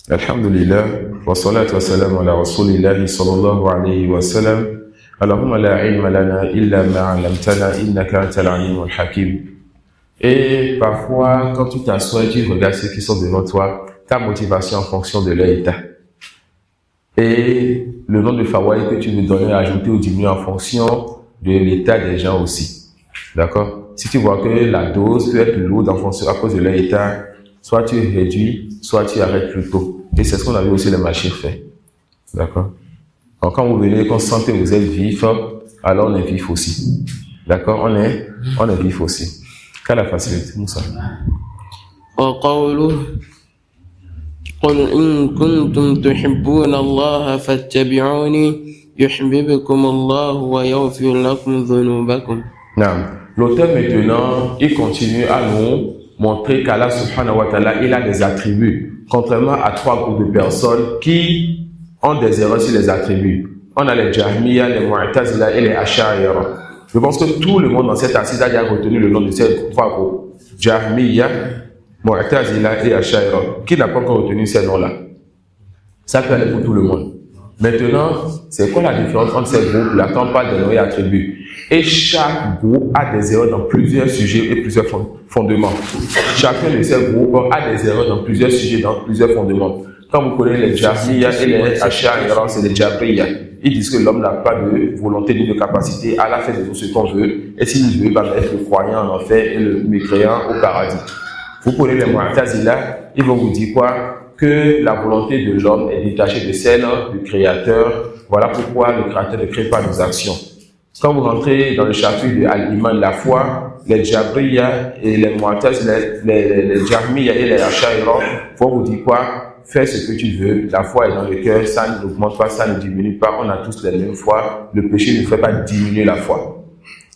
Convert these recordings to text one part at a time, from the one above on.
Alhamdulillah, wa salatu wa salam ala rasulillahi sallallahu alayhi wa sallam. Allahumma la ilma lana illa ma 'allamtana innaka antal alimul hakim. Et parfois, quand tu t'assois et tu regardes ceux qui sont devant toi, ta motivation en fonction de leur état. Et le nom de fawaïd que tu veux donner, ajouter ou diminuer en fonction de l'état des gens aussi. D'accord? Si tu vois que la dose peut être lourde en fonction à cause de leur état, soit tu réduis, soit tu arrêtes plus tôt. Et c'est ce qu'on a vu aussi les machines faire. D'accord? Donc quand vous venez, quand vous sentez que vous êtes vif, alors on est vif aussi. D'accord? On est vif aussi. Quelle est la facilité, Moussa? وقوله قل إن كنتم تحبون الله فاتبعوني يحببكم الله ويغفر لكم ذنوبكم. L'auteur maintenant, il continue à nous montrer qu'Allah subhanahu wa ta'ala, il a des attributs. Contrairement à trois groupes de personnes qui ont des erreurs sur les attributs. On a les Jahmiya, les Mu'tazila et les Ash'ariyya. Je pense que tout le monde dans cette assise a déjà retenu le nom de ces trois groupes. Jahmiya, Mu'tazila et Ash'ariyya. Qui n'a pas encore retenu ces noms-là? Ça peut aller pour tout le monde. Maintenant, c'est quoi la différence entre ces groupes-là quand on parle de nos attributs? Et chaque groupe a des erreurs dans plusieurs sujets et plusieurs fondements. Chacun de ces groupes a des erreurs dans plusieurs sujets, dans plusieurs fondements. Quand vous connaissez les Jahmiya et les Ash'ariyya, c'est les Jabriya. Ils disent que l'homme n'a pas de volonté ni de capacité. Allah fait de nous ce qu'on veut. Et s'il veut, il va mettre le croyant en enfer et le mécréant au paradis. Vous connaissez les Mu'tazila, ils vont vous dire quoi? Que la volonté de l'homme est détachée de celle du Créateur. Voilà pourquoi le Créateur ne crée pas nos actions. Quand vous rentrez dans le chapitre de Al-Iman, la foi, les Jabriya et les Mu'tazila, les Jahmiya et les Ash'ariyya vont vous dire quoi? Fais ce que tu veux, la foi est dans le cœur, ça n'augmente pas, ça ne diminue pas, on a tous la même foi, le péché ne fait pas diminuer la foi.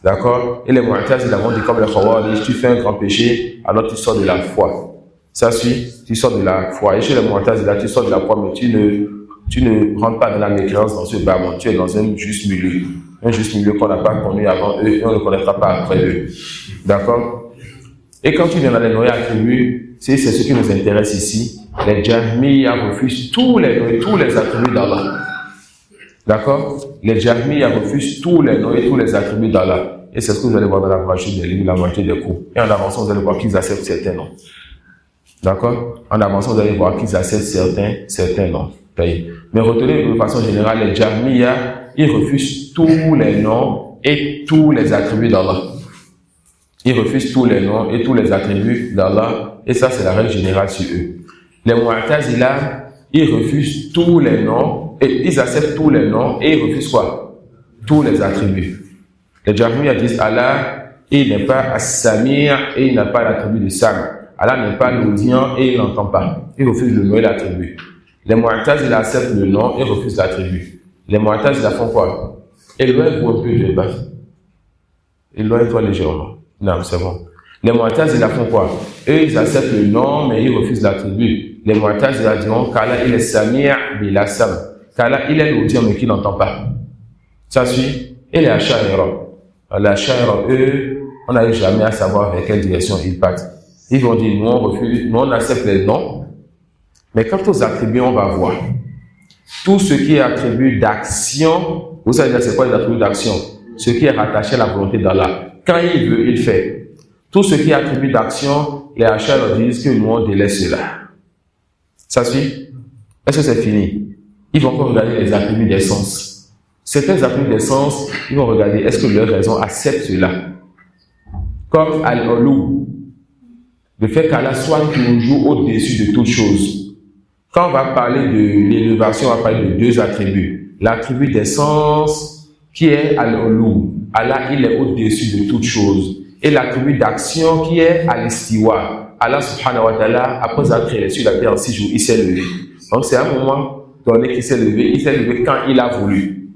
D'accord? Et les Mu'tazila vont dire comme les Khawarij, tu fais un grand péché, alors tu sors de la foi. Ça suit, tu sors de la foi. Et chez les Mu'tazila, tu sors de la foi, mais tu ne rentres pas dans la mécréance dans ce bas monde. Tu es dans un juste milieu. Un juste milieu qu'on n'a pas connu avant eux et on ne connaîtra pas après eux. D'accord? Et quand tu viens dans les noyaux attributs, c'est ce qui nous intéresse ici. Les Jahmiya refusent tous les attributs d'Allah. D'accord? Les Jahmiya refusent tous les noms et tous les attributs d'Allah. Et c'est ce que vous allez voir dans la moitié des livres, la moitié des cours. Et en avançant, vous allez voir qu'ils acceptent certains noms. D'accord? En avançant, vous allez voir qu'ils acceptent certains noms. Mais retenez de façon générale, les Jahmiya, ils refusent tous les noms et tous les attributs d'Allah. Ils refusent tous les noms et tous les attributs d'Allah. Et ça, c'est la règle générale sur eux. Les Mu'tazila, ils refusent tous les noms et ils acceptent tous les noms et ils refusent quoi? Tous les attributs. Les Jahmiya disent Allah, il n'est pas As-Sami' et il n'a pas l'attribut de Sam'. Allah n'est pas l'audient et il n'entend pas. Il refuse le nom et l'attribut. Les Mu'tazila acceptent le nom et refusent l'attribut. Les Mu'tazila font quoi? Éloigne-vous un peu de base. Éloigne-toi légèrement. Non, c'est bon. Les Mu'tazila font quoi? Eux, ils acceptent le nom, mais ils refusent l'attribut. Les Mu'tazila diront qu'Allah, il est Sami' bila Sam. Qu'Allah, il est l'audient, mais qu'il n'entend pas. Ça suit? Et les Ash'ariyya. Les Ash'ariyya, eux, on n'arrive jamais à savoir vers quelle direction ils partent. Ils vont dire, nous on refuse, nous on accepte les noms, mais quant aux attributs, on va voir. Tout ce qui est attribut d'action, vous savez c'est quoi les attributs d'action? Ce qui est rattaché à la volonté d'Allah. Quand il veut, il fait. Tout ce qui est attribut d'action, les achats leur disent que nous on délaisse cela. Ça suit? Est-ce que c'est fini? Ils vont encore regarder les attributs des sens. Certains attributs des sens, ils vont regarder est-ce que leur raison accepte cela. Comme Al-Ulu. Le fait qu'Allah soit toujours au-dessus de toute chose. Quand on va parler de l'élévation, on va parler de deux attributs. L'attribut des sens, qui est Al-Ulu. Allah, il est au-dessus de toute chose. Et l'attribut d'action, qui est Al-Istiwa. Allah, subhanahu wa ta'ala, après avoir créé sur la terre en 6 jours, il s'est levé. Donc, c'est un moment donné qu'il s'est levé. Il s'est levé quand il a voulu.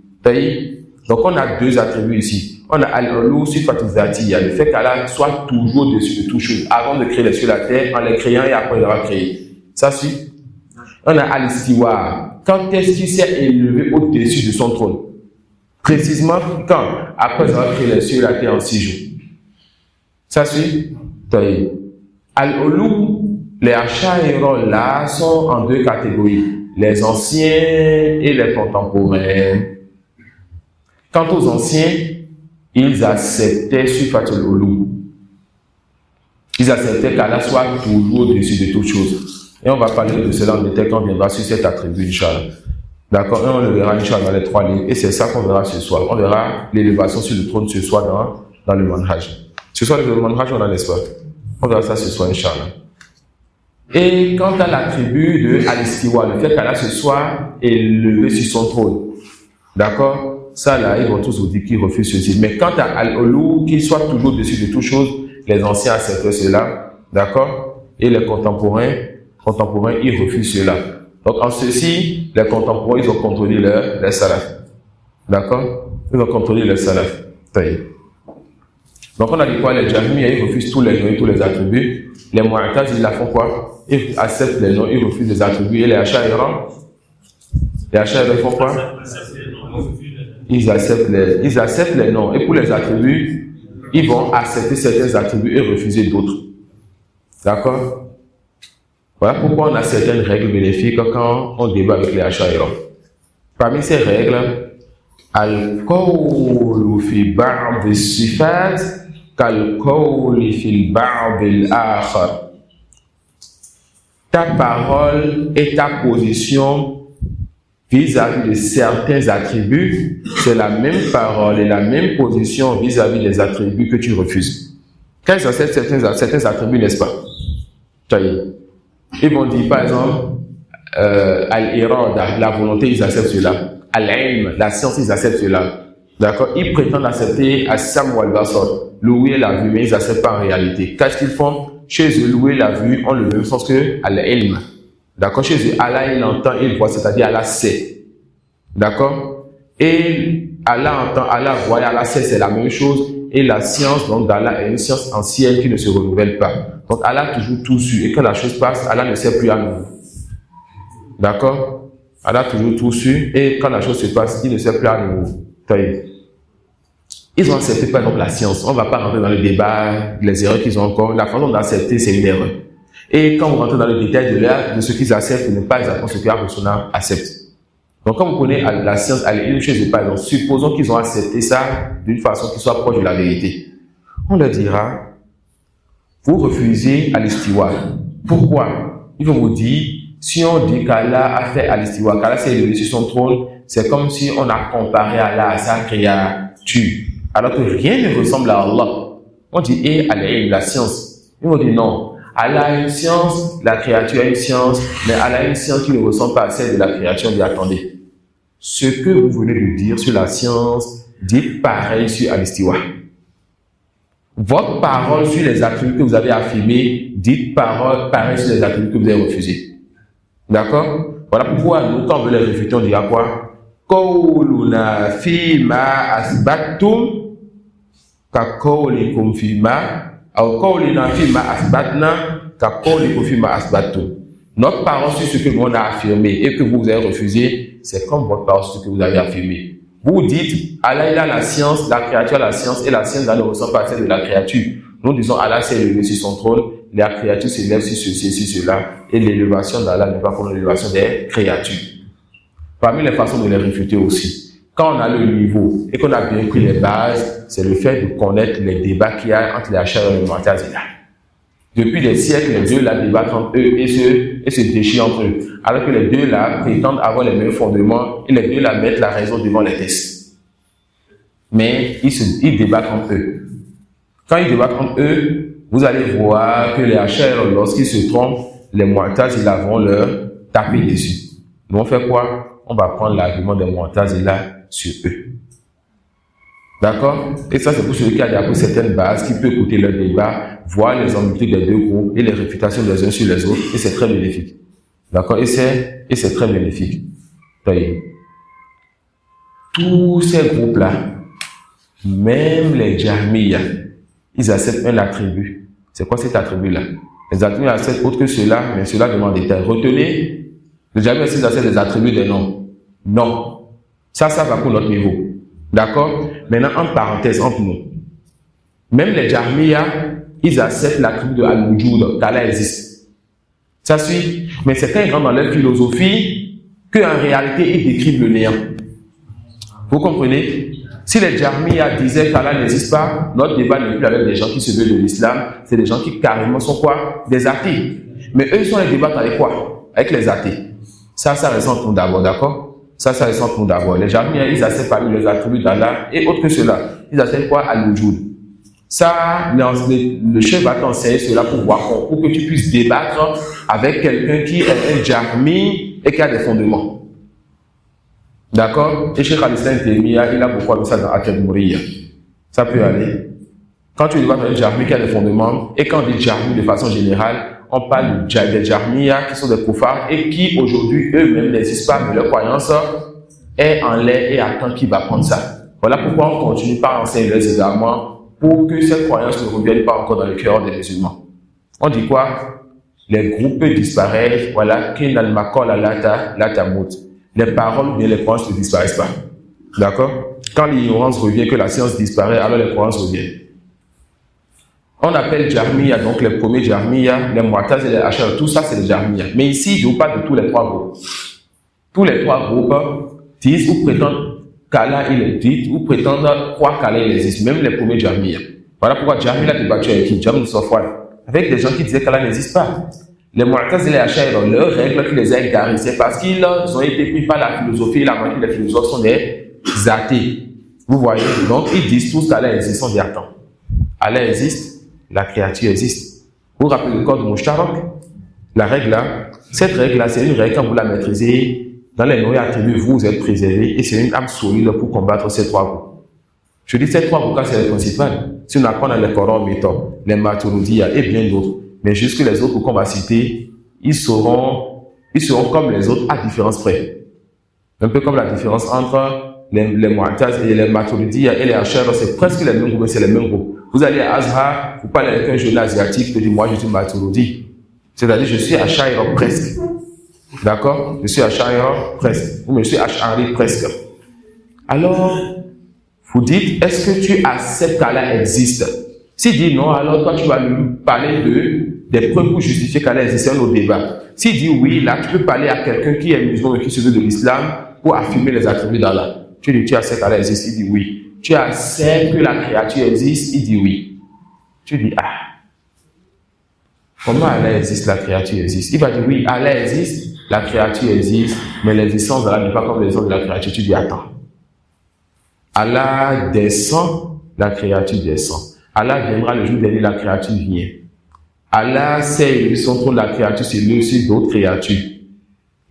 Donc, on a deux attributs ici. On a Al-Ulu, Sifat Zatiya, le fait qu'Allah soit toujours au-dessus de toute chose. Avant de créer les cieux et la terre, en les créant et après il aura créé. Ça suit? On a Al-Istiwa. Quand est-ce qu'il s'est élevé au-dessus de son trône? Précisément quand? Après avoir créé les cieux et la terre en 6 jours. Ça suit? Al-Ulu, Les Asha'ira là sont en deux catégories, les anciens et les contemporains. Quant aux anciens, ils acceptaient Sifatul Ulu. Ils acceptaient qu'Allah soit toujours au-dessus de toutes choses. Et on va parler de cela en détail quand on viendra sur cet attribut, Inch'Allah. D'accord? Et on le verra, Inch'Allah, dans les 3 livres. Et c'est ça qu'on verra ce soir. On verra l'élévation sur le trône ce soir dans le manhaj. Ce soir, le manhaj, on a l'espoir. On verra ça ce soir, Inch'Allah. Et quant à l'attribut de Al-Istiwa, le fait qu'Allah ce soit élevé sur son trône, d'accord, ça là, ils vont tous vous dire qu'ils refusent ceci. Mais quant à Al-Ulu, qu'il soit toujours au-dessus de toutes choses, les anciens acceptent cela, d'accord, et les contemporains, ils refusent cela. Donc en ceci, les contemporains, ils ont contrôlé les salaf, d'accord, ils ont contrôlé les salaf. Donc on a dit quoi? Les Jahmiya, ils refusent tous les noms et tous les attributs. Les Mu'tazila, ils la font quoi? Ils acceptent les noms, ils refusent les attributs. Et les Asha'ira, ils font quoi? Ils acceptent les noms. Et pour les attributs, ils vont accepter certains attributs et refuser d'autres. D'accord? Voilà pourquoi on a certaines règles bénéfiques quand on débat avec les Asha'ira. Parmi ces règles, al-qawlu fi ba'd as-sifat kal-qawli fi ba'd al-akhar. Ta parole et ta position vis-à-vis de certains attributs, c'est la même parole et la même position vis-à-vis des attributs que tu refuses. Quand ils acceptent certains attributs, n'est-ce pas? Ils vont dire, par exemple, al-irada, la volonté, ils acceptent cela. Al-ilm, la science, ils acceptent cela. D'accord? Ils prétendent accepter as-sam wal-basar, l'ouïe et la vue, mais ils n'acceptent pas en réalité. Qu'est-ce qu'ils font? Chez eux, l'ouïe et la vue ont le même sens que al-ilm. D'accord? Chez eux, Allah, il entend, il voit, c'est-à-dire Allah sait. D'accord? Et Allah entend, Allah voit, Allah sait, c'est la même chose. Et la science, donc d'Allah, est une science ancienne qui ne se renouvelle pas. Donc Allah a toujours tout su. Et quand la chose passe, Allah ne sait plus à nouveau. D'accord? Allah a toujours tout su. Et quand la chose se passe, il ne sait plus à nouveau. Ils ont accepté par exemple la science. On ne va pas rentrer dans le débat, les erreurs qu'ils ont encore. La façon d'accepter, c'est une erreur. Et quand vous rentrez dans le détail de ce qu'ils acceptent, ce n'est pas exactement ce que Abu-Sunnah accepte. Donc, quand vous connaissez la science, une chose par exemple, supposons qu'ils ont accepté ça d'une façon qui soit proche de la vérité. On leur dira, vous refusez Al-Istiwa. Pourquoi? Ils vont vous dire, si on dit qu'Allah a fait Al-Istiwa, qu'Allah s'est élevé sur son trône, c'est comme si on a comparé Allah à sa créature. Alors que rien ne ressemble à Allah. On dit, et Allah, la science. Ils vont dire non. Allah a une science, la créature a une science, mais Allah a une science qui ne ressemble pas à celle de la créature. On dit, attendez. Ce que vous venez de dire sur la science, dites pareil sur Al-Istiwa. Votre parole sur les attributs que vous avez affirmés, dites pareil sur les attributs que vous avez refusés. D'accord? Voilà pourquoi nous, quand on veut les réfuter, on dira quoi? Qawluna fima asbattum ka qawlikum fima ou qawluna fima asbatna ka qawlikum fima asbattum. Notre parole sur ce que nous on a affirmé et que vous avez refusé, c'est comme votre parole sur ce que vous avez affirmé. Vous dites, Allah il a la science, la créature a la science, et la science ne ressemble pas à celle de la créature. Nous disons, Allah s'est élevé sur son trône, la créature s'élève sur ceci, sur cela, et l'élévation d'Allah n'est pas comme l'élévation des créatures. Parmi les façons de les réfuter aussi, quand on a le niveau et qu'on a bien pris les bases, c'est le fait de connaître les débats qu'il y a entre les Ash'ari et les Mu'tazila. Depuis des siècles, les deux là débattent entre eux et se déchirent entre eux. Alors que les deux là prétendent avoir les mêmes fondements et les deux là mettent la raison devant les tests. Mais ils débattent entre eux. Quand ils débattent entre eux, vous allez voir que les Ash'ari, lorsqu'ils se trompent, les Mu'tazila vont leur taper dessus. Nous on fait quoi? On va prendre l'argument des Mu'tazila sur eux. D'accord? Et ça, c'est pour celui qui a appris certaines bases, qui peut écouter leur débat, voir les ambiguïtés des deux groupes et les réfutations des uns sur les autres, et c'est très bénéfique. D'accord? Et c'est très bénéfique. Tous ces groupes-là, même les Jahmiya, ils acceptent un attribut. C'est quoi cet attribut-là? Les attributs acceptent autre que cela, mais cela demande des détails. Retenez, les Jahmiya, ils acceptent les attributs des noms. Non. Ça va pour notre niveau. D'accord? Maintenant, en parenthèse, entre nous. Même les Jahmiya, ils acceptent l'attribut de Al-Wujud, qu'Allah existe. Ça suit. Mais c'est quand ils rentrent dans leur philosophie qu'en réalité, ils décrivent le néant. Vous comprenez? Si les Jahmiya disaient qu'Allah n'existe pas, notre débat n'est plus avec des gens qui se veulent de l'islam, c'est des gens qui carrément sont quoi? Des athées. Mais eux, ils sont les débats avec quoi? Avec les athées. Ça reste entre nous d'abord, d'accord? Ça reste entre nous d'abord. Les Jahmiya, ils acceptent parmi les attributs d'Allah et autre que cela. Ils acceptent quoi? Al-Wujud. Ça, le chef va t'enseigner cela pour que tu puisses débattre avec quelqu'un qui est un Jahmi et qui a des fondements. D'accord? Et Cheikh Al-Islam Taymiyyah, il a beaucoup appris ça dans At-Tadmuriyya. Ça peut aller. Quand tu débattes avec un Jahmi qui a des fondements, et quand on dit Jahmi de façon générale, on parle des Jahmiya qui sont des kuffars et qui aujourd'hui eux-mêmes n'existent pas, mais leur croyance est en l'air et attend qui va prendre ça. Voilà pourquoi on continue par enseigner les égarements pour que cette croyance ne revienne pas encore dans le cœur des musulmans. On dit quoi? Les groupes disparaissent, voilà, qu'inal makol la tamut. Les paroles ou bien les croyances ne disparaissent pas. D'accord? Quand l'ignorance revient, que la science disparaît, alors les croyances reviennent. On appelle Jahmiya, donc les premiers Jahmiya, les Mu'taz et les Ash'ari, tout ça c'est les Jahmiya. Mais ici, je ne vous parle de tous les trois groupes. Tous les trois groupes disent ou prétendent qu'Allah il existe, ou prétendent croire qu'Allah il existe, même les premiers Jahmiya. Voilà pourquoi Jahmiya a débattu avec qui? Jahmiya Safwan, avec des gens qui disaient qu'Allah n'existe pas. Les Mu'taz et les Ash'ari, leur règle qui les a égarés, c'est parce qu'ils ont été pris par la philosophie et la moitié des philosophes sont des athées. Vous voyez? Donc ils disent tous qu'Allah existe, on dit attends. Allah existe, la créature existe. Vous vous rappelez le code Mushtarak? La règle là, cette règle là, c'est une règle quand vous la maîtrisez, dans les noyaux attribués, vous êtes préservé et c'est une âme solide pour combattre ces trois groupes. Je dis ces trois groupes là, c'est les principales. Si on apprend dans les Corans, les Maturidiyya et bien d'autres, mais jusque les autres qu'on va citer, ils seront comme les autres à différence près. Un peu comme la différence entre les Mu'taz et les Maturidiyya et les Ash'ari, c'est presque les mêmes groupes, mais c'est les mêmes groupes. Vous allez à Azhar, vous parlez avec un jeune asiatique, vous dites moi je suis Maturidi. C'est-à-dire je suis Ash'ari presque. D'accord? Je suis Ash'ari presque. Ou mais je suis Ash'ari presque. Alors, vous dites, est-ce que tu acceptes qu'Allah existe? S'il dit non, alors toi tu vas lui parler des preuves pour justifier qu'Allah existe, c'est un autre débat. S'il dit oui, là tu peux parler à quelqu'un qui est musulman et qui se veut de l'islam pour affirmer les attributs d'Allah. Tu dis, tu acceptes qu'Allah existe? Il dit oui. Tu acceptes que la créature existe? Il dit oui. Tu dis, comment Allah existe, la créature existe? Il va dire oui, Allah existe, la créature existe, mais l'existence d'Allah n'est pas comme l'existence de la créature. Tu dis, attends. Allah descend, la créature descend. Allah viendra le jour dernier, la créature vient. Allah sait le son de la créature, c'est lui aussi d'autres créatures.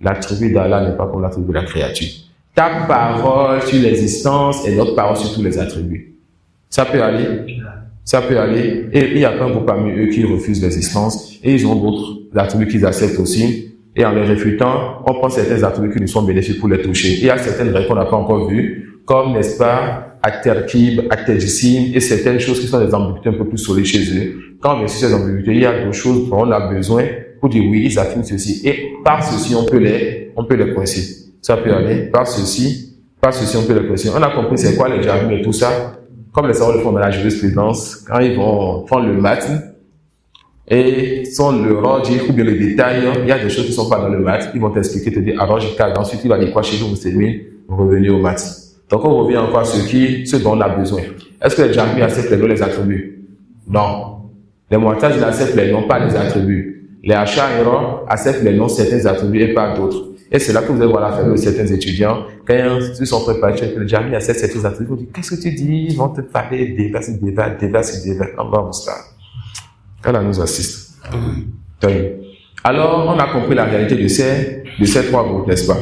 L'attribut d'Allah n'est pas comme l'attribut de la créature. Ta parole sur l'existence et notre parole sur tous les attributs. Ça peut aller. Ça peut aller. Et il y a plein de groupes parmi eux qui refusent l'existence. Et ils ont d'autres attributs qu'ils acceptent aussi. Et en les réfutant, on prend certains attributs qui nous sont bénéfiques pour les toucher. Et il y a certaines règles qu'on n'a pas encore vues, comme, n'est-ce pas, At-Tarkib, At-Tajsim, et certaines choses qui sont des ambiguïtés un peu plus solides chez eux. Quand on vient sur ces ambiguïtés, il y a d'autres choses dont on a besoin pour dire oui, ils affirment ceci. Et par ceci, on peut les coincer. Ça peut aller. Par ceci, on peut les coincer. On a compris c'est quoi les Jahmi et tout ça. Comme les savants le font dans la jurisprudence, quand ils vont prendre le matin et sans le ranger ou bien le détail, il y a des choses qui ne sont pas dans le matin. Ils vont t'expliquer, te dire arrange le cadre. Ensuite, il va dire quoi chez vous, revenir au matin. Donc, on revient encore à ce dont on a besoin. Est-ce que les Jahmi acceptent les noms, les attributs? Non. Les Mu'taz, ils acceptent les noms, pas les attributs. Les Ash'ari acceptent les noms, certains attributs et pas d'autres. Et c'est là que vous allez voir la famille de certains étudiants. Quand ils sont préparés, les Jahmi acceptent certains attributs, ils disent, qu'est-ce que tu dis? Ils vont te parler, débat. Allah Moustapha. Allah nous assiste. Alors, on a compris la réalité de ces trois groupes, n'est-ce pas?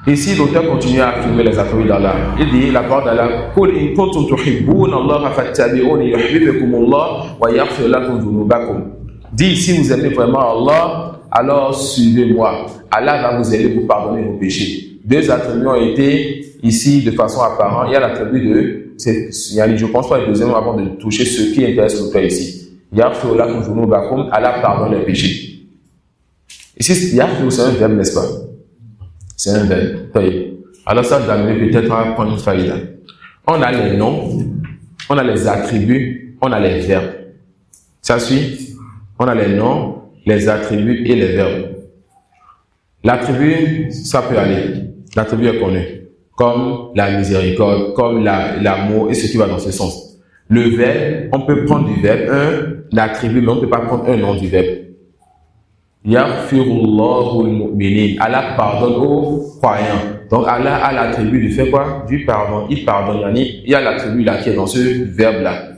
Ici, l'auteur continue à affirmer les attributs d'Allah. Il dit, la parole d'Allah, « Qul in kuntum tuhibbuna Allah fattabi'uni yuhibbukumullah wa yaghfir lakum dhunubakum » Dis, si vous aimez vraiment Allah, alors suivez-moi. Allah va vous aider pour pardonner vos péchés. Deux attributs ont été ici de façon apparente. Il y a l'attribut je pense pas le deuxième avant de toucher ce qui intéresse l'auteur ici. Yaghfir lakum dhunubakum, Allah pardonne les péchés. Ici, yaghfir, c'est un verbe, n'est-ce pas? C'est un verbe. Alors ça va amener peut-être à prendre une faïda. On a les noms, on a les attributs, on a les verbes. Ça suit? On a les noms, les attributs et les verbes. L'attribut, ça peut aller. L'attribut est connu, comme la miséricorde, comme l'amour et ce qui va dans ce sens. Le verbe, on peut prendre du verbe un attribut, mais on ne peut pas prendre un nom du verbe. Yaghfirullahu al-mu'minin. Allah pardonne aux croyants. Donc Allah a l'attribut du fait quoi? Du pardon. Il pardonne. Il y a l'attribut là qui est dans ce verbe-là.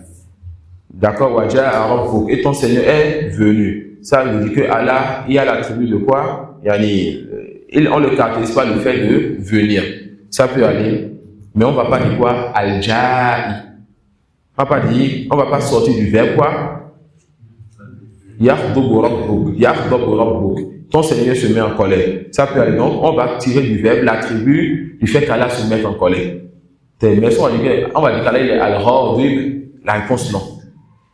D'accord? Waja'a rabbuk. Et ton Seigneur est venu. Ça veut dire que Allah, il y a l'attribut de quoi? On ne le caractérise pas le fait de venir. Ça peut aller. Mais on ne va pas dire quoi? Al-Ja'i. On ne va pas sortir du verbe quoi? Yaghdabu rabbuk. Ton Seigneur se met en colère. Ça peut aller. Donc, on va tirer du verbe l'attribut du fait qu'Allah se met en colère. Mais on va dire qu'Allah il est al-Ghadib. La réponse non.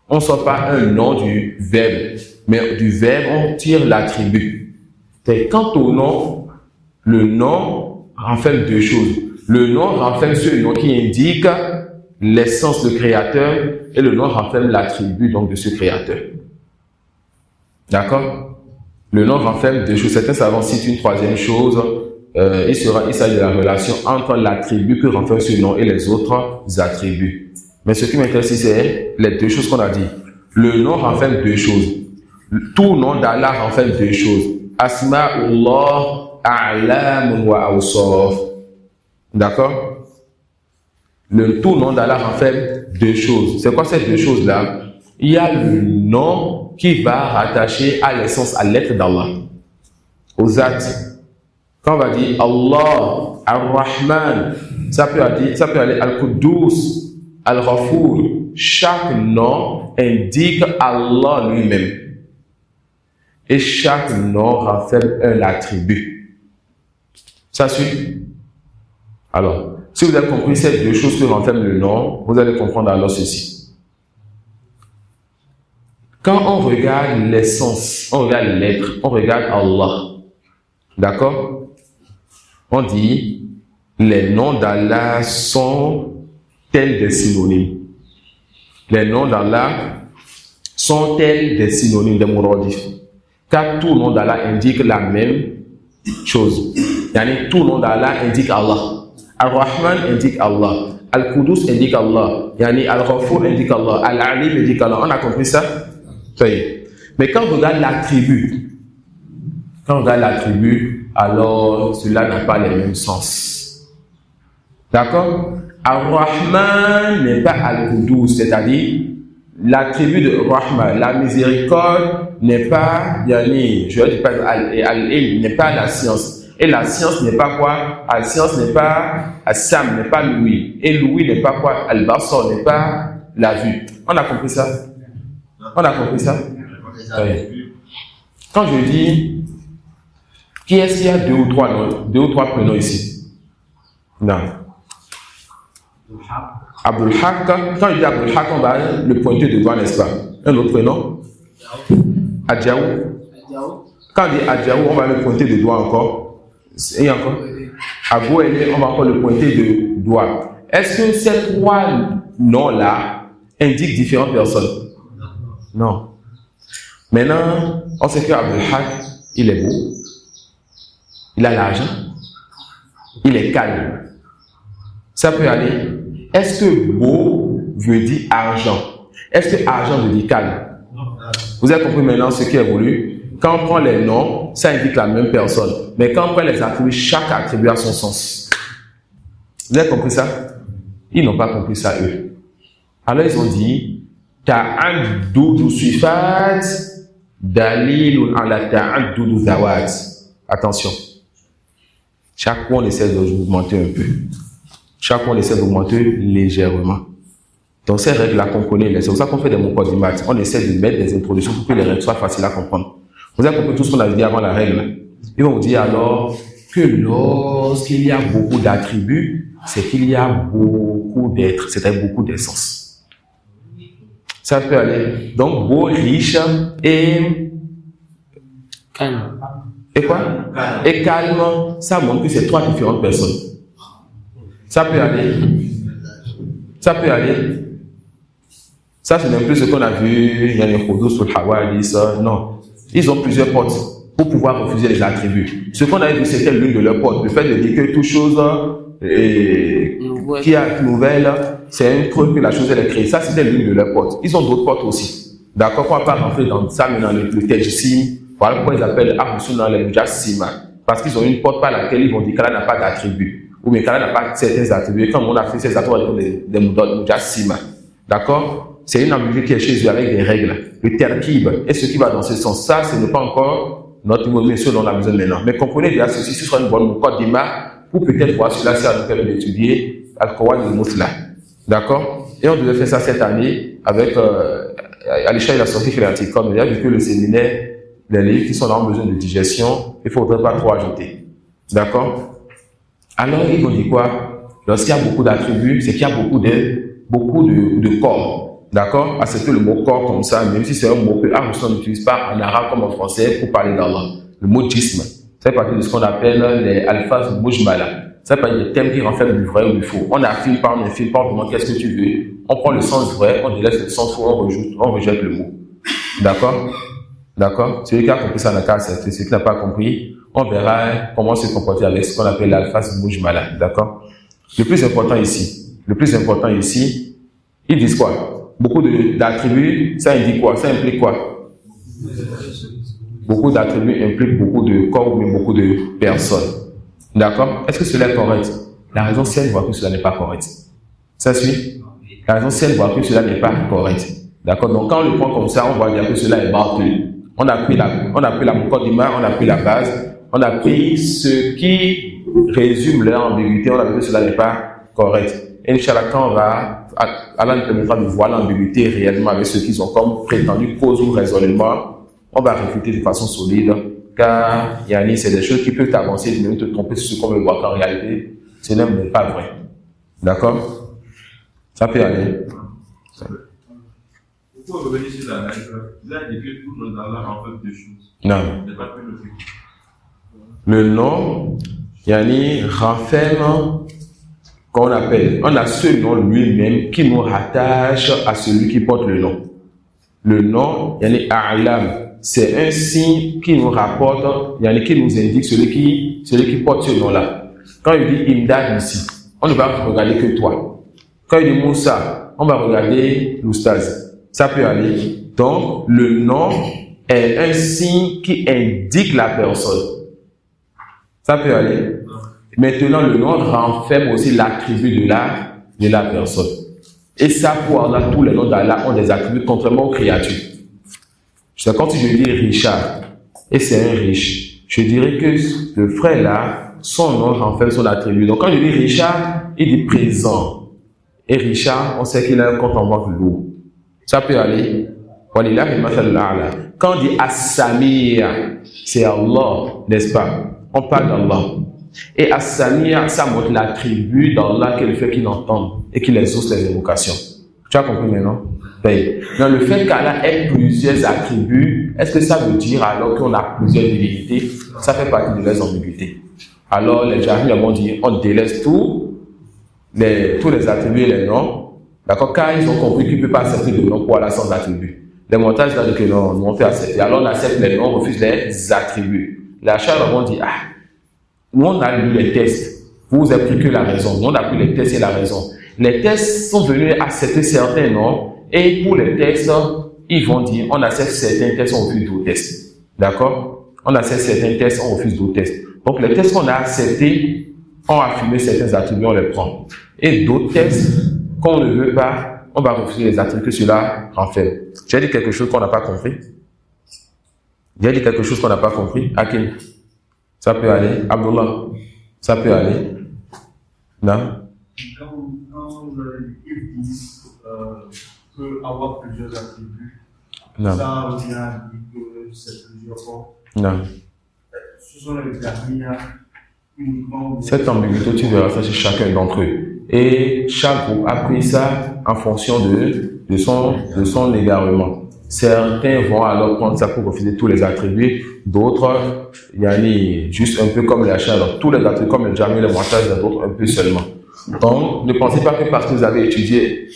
On ne sort pas un nom du verbe, mais du verbe, on tire l'attribut. Quant au nom, le nom renferme deux choses. Le nom renferme ce nom qui indique l'essence du créateur et le nom renferme l'attribut donc de ce créateur. D'accord? Le nom renferme deux choses. Certains savants citent une troisième chose. Il s'agit de la relation entre l'attribut que renferme ce nom et les autres attributs. Mais ce qui m'intéresse ici, c'est les deux choses qu'on a dit. Le nom renferme deux choses. Tout nom d'Allah renferme deux choses. Asma'ullah a'lamun wa awsaf. D'accord? Tout nom d'Allah renferme deux choses. C'est quoi ces deux choses-là? Il y a le nom qui va rattacher à l'essence, à l'être d'Allah. Aux zat. Quand on va dire Allah, Ar-Rahman, ça peut aller Al-Quddus, Al-Ghafour. Chaque nom indique Allah lui-même. Et chaque nom renferme un attribut. Ça suit? Alors, si vous avez compris ces deux choses que renferme le nom, vous allez comprendre alors ceci. Quand on regarde l'essence, on regarde l'être, on regarde Allah. D'accord? On dit, les noms d'Allah sont tels des synonymes. Les noms d'Allah sont tels des synonymes, des muradifs. Car tout nom d'Allah indique la même chose. Tout nom d'Allah indique Allah. Al-Rahman indique Allah. Al-Qudus indique Allah. Al-Ghafour indique Allah. Al-Alim indique Allah. On a compris ça? Ça y est. Mais quand on regarde l'attribut, alors cela n'a pas les mêmes sens. D'accord? Al-Rahman n'est pas Al-Qudus, c'est-à-dire l'attribut de Rahman, la miséricorde n'est pas, Al-Ilm n'est pas la science. Et la science n'est pas quoi? La science n'est pas Assam, n'est pas l'ouïe. Et l'ouïe n'est pas quoi? Al-Basar n'est pas la vue. On a compris ça? On a compris ça? Oui. Quand je dis, qui est-ce qu'il y a deux ou trois prénoms ici? Non. Abdul Haq. Quand je dis Abdul Haq, on va le pointer de doigt, n'est-ce pas? Un autre prénom? Adjaou. Quand on dit Adjaou, on va le pointer de doigt encore. Et encore? Abou Ele, on va encore le pointer de doigt. Est-ce que ces trois noms-là indiquent différentes personnes? Non. Maintenant, on sait qu'Abdul Haq, il est beau, il a l'argent, il est calme. Ça peut aller. Est-ce que beau veut dire argent? Est-ce que argent veut dire calme? Vous avez compris maintenant ce qui est voulu? Quand on prend les noms, ça indique la même personne. Mais quand on prend les attributs, chaque attribut a son sens. Vous avez compris ça? Ils n'ont pas compris ça, eux. Alors ils ont dit, ta'addudu sifat dalilun ala ta'addudu zawat. Attention. Chaque fois, on essaie d'augmenter un peu. Chaque fois, on essaie d'augmenter légèrement. Donc, ces règles-là qu'on connaît, c'est pour ça qu'on fait des mots code maths. On essaie de mettre des introductions pour que les règles soient faciles à comprendre. Vous avez compris tout ce qu'on a dit avant la règle. Ils vont vous dire alors que lorsqu'il y a beaucoup d'attributs, c'est qu'il y a beaucoup d'êtres, c'est-à-dire beaucoup d'essence. Ça peut aller. Donc, beau, riche et calme. Et quoi? Et calme, ça montre que c'est trois différentes personnes. Ça peut aller. Ça peut aller. Ça, ce n'est plus ce qu'on a vu. Il y a les photos sur le Hawaii, ça. Non. Ils ont plusieurs portes pour pouvoir refuser les attributs. Ce qu'on avait vu, c'était l'une de leurs portes. Le fait de dire que toute chose qui est nouvelle, c'est un truc que la chose elle est créée. Ça, c'était l'une de leurs portes. Ils ont d'autres portes aussi. D'accord, on ne va pas rentrer dans ça, mais dans le Tejsim, voilà pourquoi ils appellent Ahl-Sunnah al-Mujassima. Parce qu'ils ont une porte par laquelle ils vont dire qu'Allah n'a pas d'attributs. Ou bien qu'Allah n'a pas certains attributs. Comme on a fait ces attributs des Mujassima. D'accord? C'est une ambiguïté qui est chez eux avec des règles. Le terkib est ce qui va dans ce sens. Ça, ce n'est pas encore notre niveau, mais ce dont on a besoin maintenant. Mais comprenez déjà ceci, ce sera une bonne code d'ima pour peut-être voir cela, ça nous permet d'étudier Al-Qawaid al-Musla. D'accord? Et on devait faire ça cette année avec Alisha et la sortie Filanticom. Il y a vu que le séminaire, les livres qui sont en besoin de digestion, il ne faudrait pas trop ajouter. D'accord? Alors, ils vont dire quoi? Lorsqu'il y a beaucoup d'attributs, c'est qu'il y a beaucoup de corps. D'accord? Acceptez le mot corps comme ça, même si c'est un mot que on n'utilise pas en arabe comme en français pour parler d'Allah. Le mot jism, c'est partie de ce qu'on appelle les alphas mujmala. Ça peut être des thèmes qui renferment du vrai ou du faux. On affirme pas, on infirme pas, on demande qu'est-ce que tu veux. On prend le sens vrai, on délaisse le sens faux, on rejette le mot. D'accord? D'accord? Celui qui a compris ça n'a qu'à accepter. Celui qui n'a pas compris, on verra comment se comporter avec ce qu'on appelle l'alphas mujmala. D'accord? Le plus important ici, ils disent quoi? Beaucoup d'attributs, ça indique quoi? Ça implique quoi? Beaucoup d'attributs impliquent beaucoup de corps ou beaucoup de personnes. D'accord? Est-ce que cela est correct? La raison, c'est elle voit que cela n'est pas correct. Ça suit? La raison, c'est elle voit que cela n'est pas correct. D'accord? Donc, quand on le prend comme ça, on va dire que cela est battu. On a pris la muqaddima, on a pris la base, on a pris ce qui résume leur ambiguïté, on a vu que cela n'est pas correct. Inch'Allah, quand Allah nous permettra de voir l'ambiguïté réellement avec ce qu'ils ont comme prétendu cause ou raisonnement, on va réfuter de façon solide, car yani, c'est des choses qui peuvent avancer, de te tromper sur ce qu'on veut voir qu'en réalité, ce n'est pas vrai. D'accord? Ça peut aller. Pourquoi revenir sur la nature? Vous avez dit que tout le nom d'Allah en fait deux choses. Non. C'est pas que le fait. Le nom, yani, renferme qu'on appelle, on a ce nom lui-même qui nous rattache à celui qui porte le nom. Le nom, yani A'lam, c'est un signe qui nous rapporte, yani qui nous indique celui qui porte ce nom-là. Quand il dit Imdad ici, on ne va regarder que toi. Quand il dit Moussa, on va regarder l'oustaz. Ça peut aller. Donc, le nom est un signe qui indique la personne. Ça peut aller. Maintenant, le nom renferme aussi l'attribut de la personne. Et ça, pour Allah, tous les noms d'Allah ont des attributs contrairement aux créatures. C'est comme si je dis Richard, et c'est un riche. Je dirais que le frère là, son nom renferme son attribut. Donc quand je dis Richard, il dit présent. Et Richard, on sait qu'il a un compte en banque lourd. Ça peut aller. Quand on dit As-Samir, c'est Allah, n'est-ce pas? On parle d'Allah. Et As-Samir, ça montre l'attribut d'Allah qui est le fait qu'il entende et qu'il exauce les invocations. Tu as compris maintenant? Dans le fait qu'Allah ait plusieurs attributs, est-ce que ça veut dire alors qu'on a plusieurs divinités? Ça fait partie de leurs ambiguïtés. Alors les Jahmiyyah vont dire, on délaisse tous les attributs et les noms, d'accord? Car ils ont compris qu'ils ne peuvent pas accepter de noms pour Allah sans attributs. Les montages disent que non, nous on peut accepter. Alors on accepte les noms, on refuse les attributs. Les Ash'ari vont dire, nous on a lu les tests, vous avez pris que la raison. Nous on a pris les tests et la raison. Les tests sont venus accepter certains noms. Et pour les tests, ils vont dire, on accepte certains tests, on refuse d'autres tests. D'accord? On accepte certains tests, on refuse d'autres tests. Donc, les tests qu'on a acceptés, ont affirmé certains attributs, on les prend. Et d'autres tests, qu'on ne veut pas, on va refuser les attributs que cela renferme. J'ai dit quelque chose qu'on n'a pas compris? J'ai dit quelque chose qu'on n'a pas compris? Hakim? Ça peut aller? Abdullah? Ça peut aller? Non? Quand ils disent peut avoir plusieurs attributs, Non. ça on a dit que c'est plusieurs fois. Non. Ce sont les Jahmiyyah uniquement. Cette ambiguïté, tu verras ça chez chacun d'entre eux. Et chaque groupe a pris ça en fonction de son égarement. Certains vont alors prendre ça pour refuser tous les attributs. D'autres, il y a juste un peu comme les achats, donc tous les attributs comme les Jahmiyyah, les montages, d'autres un peu seulement. Donc, ne pensez pas que parce que vous avez étudié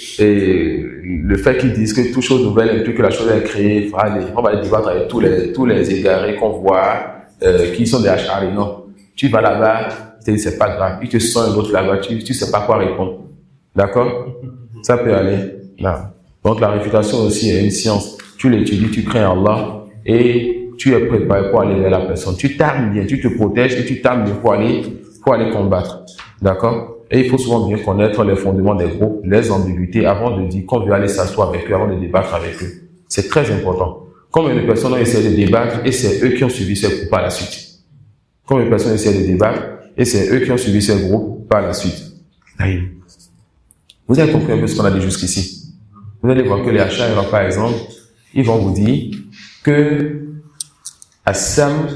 le fait qu'ils disent que toute chose nouvelle implique que la chose est créée, on va aller débattre avec tous les égarés qu'on voit, qui sont des Ash'ari. Non. Tu vas là-bas, ils te disent c'est pas grave. Ils te sentent un autre là-bas, tu sais pas quoi répondre. D'accord? Ça peut aller. Non. Donc la réfutation aussi est une science. Tu l'étudies, tu crains Allah et tu es préparé pour aller vers la personne. Tu t'armes bien, tu te protèges et tu t'armes bien pour aller combattre. D'accord? Et il faut souvent bien connaître les fondements des groupes, les ambiguïtés avant de dire qu'on veut aller s'asseoir avec eux, avant de débattre avec eux. C'est très important. Combien de personnes ont essayé de débattre et c'est eux qui ont suivi ces groupes par la suite? Combien de personnes ont essayé de débattre et c'est eux qui ont suivi ces groupes par la suite? Aïe. Vous avez compris un peu ce qu'on a dit jusqu'ici. Vous allez voir que les achats, par exemple, ils vont vous dire que Assam,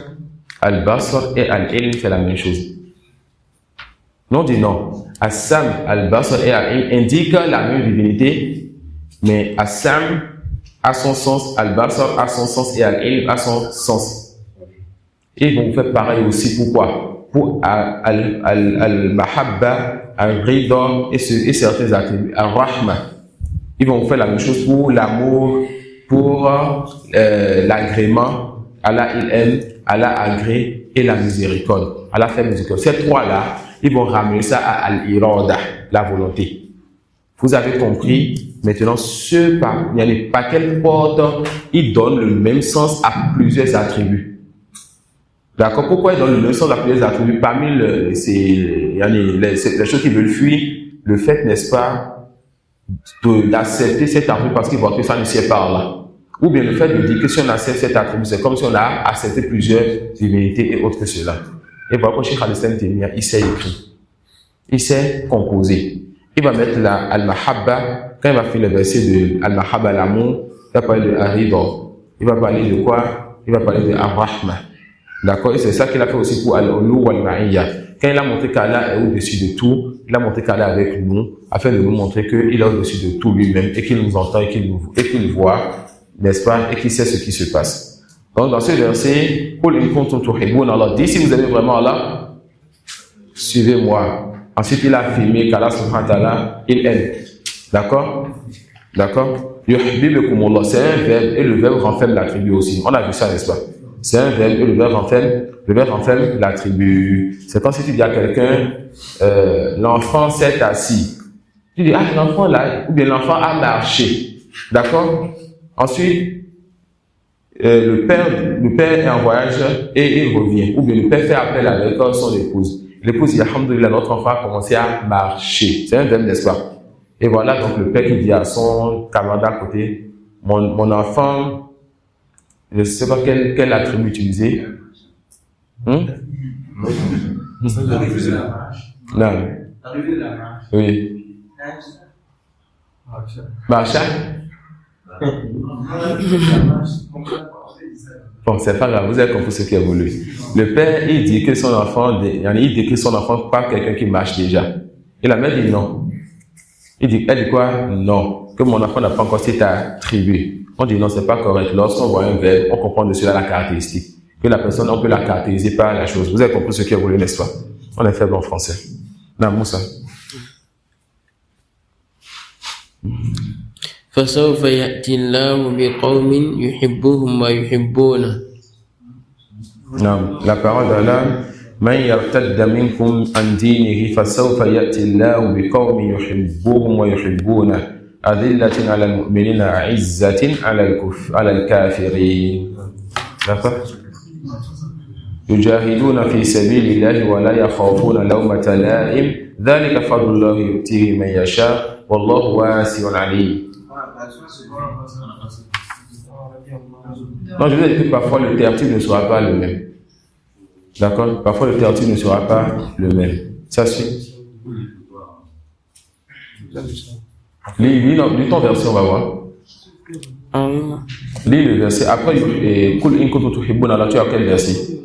Al-Basr et Al-Ilm fait la même chose. Non, on dit non. Assam, Al-Basr et Al-Ilm indiquent la même divinité, mais Assam a son sens, Al-Basr a son sens et Al-Ilm a son sens. Et ils vont vous faire pareil aussi. Pourquoi? Pour Al-Mahabba, Al-Rida et certains attributs, Al-Rahma. Ils vont vous faire la même chose pour l'amour, pour l'agrément. Allah il aime, Allah agrée et la miséricorde. Allah fait miséricorde. Ces trois-là, ils vont ramener ça à Al-Irada, la volonté. Vous avez compris? Maintenant, il y a des paquets portes, ils donnent le même sens à plusieurs attributs. D'accord? Pourquoi ils donnent le même sens à plusieurs attributs? Parmi les choses qu'ils veulent fuir, le fait, n'est-ce pas, d'accepter cet attribut parce qu'ils voient que ça ne sied pas là. Ou bien le fait de dire que si on accepte cet attribut, c'est comme si on a accepté plusieurs divinités et autres que cela. Et voilà que Cheikh Al-Islam Taymiyya, il sait écrire. Il sait composer. Il va mettre la Al-Mahabba, quand il va faire le verset de Al-Mahabba, l'amour, il va parler de Al-Rida. Il va parler de quoi? Il va parler de Ar-Rahma. D'accord? Et c'est ça qu'il a fait aussi pour Al-Ulu ou Al-Ma'iyya. Quand il a montré qu'Allah est au-dessus de tout, il a montré qu'Allah est avec nous, afin de nous montrer qu'il est au-dessus de tout lui-même et qu'il nous entend et qu'il voit, n'est-ce pas, et qu'il sait ce qui se passe. Donc, dans ce verset, Allah dit, si vous aimez vraiment Allah, suivez-moi. Ensuite, il a affirmé qu'Allah subhanahu wa ta'ala, il aime. D'accord? D'accord? Yuhibbukumullah, c'est un verbe, et le verbe renferme l'attribut aussi. On a vu ça, n'est-ce pas? C'est un verbe, et le verbe renferme l'attribut. C'est quand si tu dis à quelqu'un, l'enfant s'est assis. Tu dis, l'enfant là, ou bien l'enfant a marché. D'accord? Ensuite, le père est en voyage et il revient. Ou bien le père fait appel avec son épouse. L'épouse dit, alhamdoulilah, notre enfant a commencé à marcher. C'est un verbe, n'est-ce pas? Et voilà, donc le père qui dit à son camarade à côté, mon enfant, je ne sais pas quel attribut utiliser. Non. Oui. Marcha. Bon, c'est pas grave, vous avez compris ce qui a voulu. Le père, il dit que son enfant, il décrit son enfant pas quelqu'un qui marche déjà. Et la mère dit non. Elle dit quoi? Non. Que mon enfant n'a pas encore cet attribut. On dit non, c'est pas correct. Lorsqu'on voit un verbe, on comprend de cela la caractéristique. Que la personne, on peut la caractériser par la chose. Vous avez compris ce qui a voulu, n'est-ce pas? On est faible en français. Non, Moussa. فسوف يأتي الله بقوم يحبهم ويحبونه. نعم. La parole d'Allah. من يرتد منكم عن دينه فسوف يأتي الله بقوم يحبهم ويحبونه أذلة على المؤمنين عزة على الكافرين. يجاهدون في سبيل الله ولا يخافون لومة لائم ذلك فضل الله يؤتيه من يشاء والله واسع عليم. Non, je veux dire que parfois le tertib ne sera pas le même. D'accord? Parfois le tertib ne sera pas le même. Ça suit? Lis ton verset, on va voir. Lis le verset. Après, Kul in kuntum tuhibbuna Allah, tu as quel verset?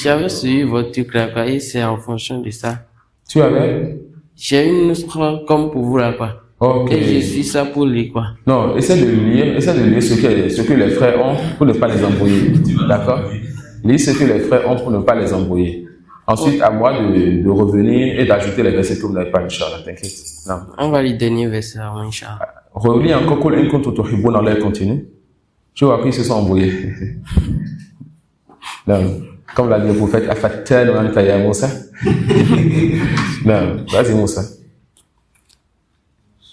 J'avais suivi votre truc là, et c'est en fonction de ça. Tu avais? J'ai une autre comme pour vous là, quoi. Ok. Et je suis ça pour lire, quoi. Non, essaie de lire ce que les frères ont pour ne pas les embrouiller. D'accord? Lis ce que les frères ont pour ne pas les embrouiller. Ensuite, à moi de revenir et d'ajouter les versets que vous n'avez pas, Inch'Allah, t'inquiète. Non. On va les derniers versets avant, Inch'Allah. Relis encore Qul in kuntum tuhibbuna Allah, continue. Tu vois qu'ils se sont embrouillés. Non. Comme l'a dit le prophète, Afattan wa anta ya Moussa. Non, vas-y Moussa.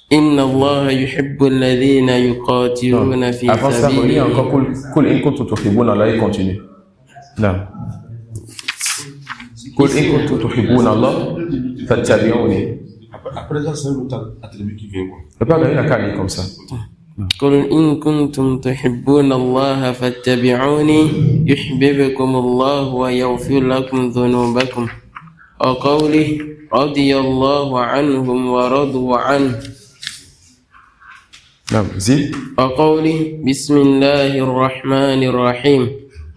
Inna Allah yuhibbu alladhina yuqatiluna fi Avant ça, relis sabilihi. encore Qul in kuntum tuhibbuna Allah et continue. Non. Qul in kuntum tuhibbuna Allah, fattabi'uni. Après ça, c'est un autre attribut qui vient, quoi. Tu peux pas donner la carte comme ça. قل إن كنتم تحبون الله فاتبعوني يحببكم الله ويغفر لكم ذنوبكم وقوله رضي الله عنهم ورضوا عنه Non, zid. وقوله بسم الله الرحمن الرحيم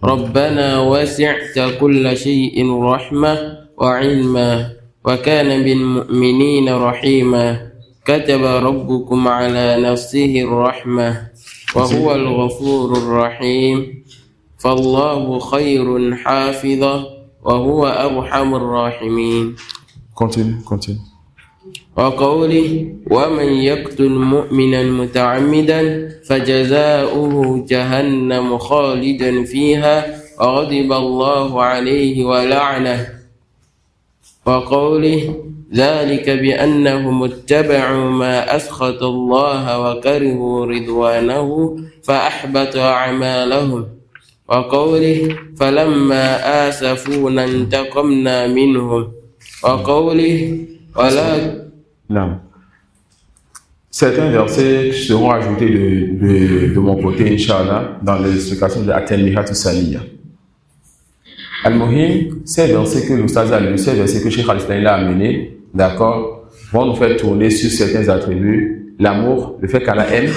ربنا وسعت كل شيء رحمة وعلما وكان بالمؤمنين رحيما كتب ربكم على نفسه الرحمة وهو الغفور الرحيم فالله خير حافظا وهو أرحم الراحمين Continue. وقوله ومن يقتل مؤمنا متعمدا فجزاؤه جهنم خالدا فيها وغضب الله عليه ولعنه وقوله ذلك بأنهم اتبعوا ما أسخط الله وكرهوا رضوانه فأحبط أعمالهم وقوله فلما آسفونا انتقمنا منهم وقوله ولا Non. Certains versets seront ajoutés de mon côté, Inch'Allah, dans l'explication de At-Tanbihat Saniya. Al-Muhim, ces versets que l'Oustaz a lu, ces versets que Cheikh Al-Islam a amenés, d'accord, vont nous faire tourner sur certains attributs. L'amour, le fait qu'Allah aime.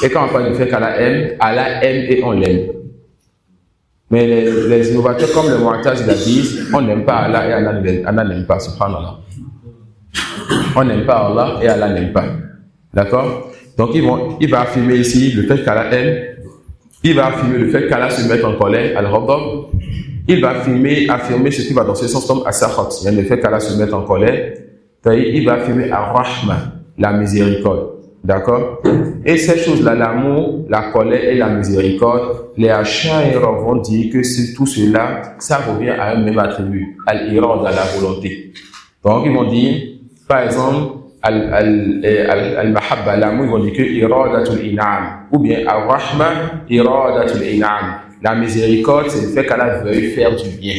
Et quand on parle du fait qu'Allah aime et on l'aime. Mais les innovateurs comme le Mu'tazila disent, on n'aime pas Allah et Allah n'aime pas, subhanallah. On n'aime pas Allah et Allah n'aime pas. D'accord? Donc il va affirmer ici le fait qu'Allah aime. Il va affirmer le fait qu'Allah se mette en colère, al-Ghadab. Il va affirmer ce qui va dans ce sens comme As-Sakhat, le fait qu'Allah se mette en colère. Il va affirmer Ar-Rahma, la miséricorde. D'accord? Et ces choses-là, l'amour, la colère et la miséricorde, les Ash'aira vont dire que tout cela, ça revient à un même attribut, al-Irad, à la volonté. Donc ils vont dire, par exemple, al-Mahabba, l'amour, ils vont dire que Iradatul In'am, ou bien Ar-Rahma, Iradatul In'am. La miséricorde, c'est le fait qu'Allah veuille faire du bien.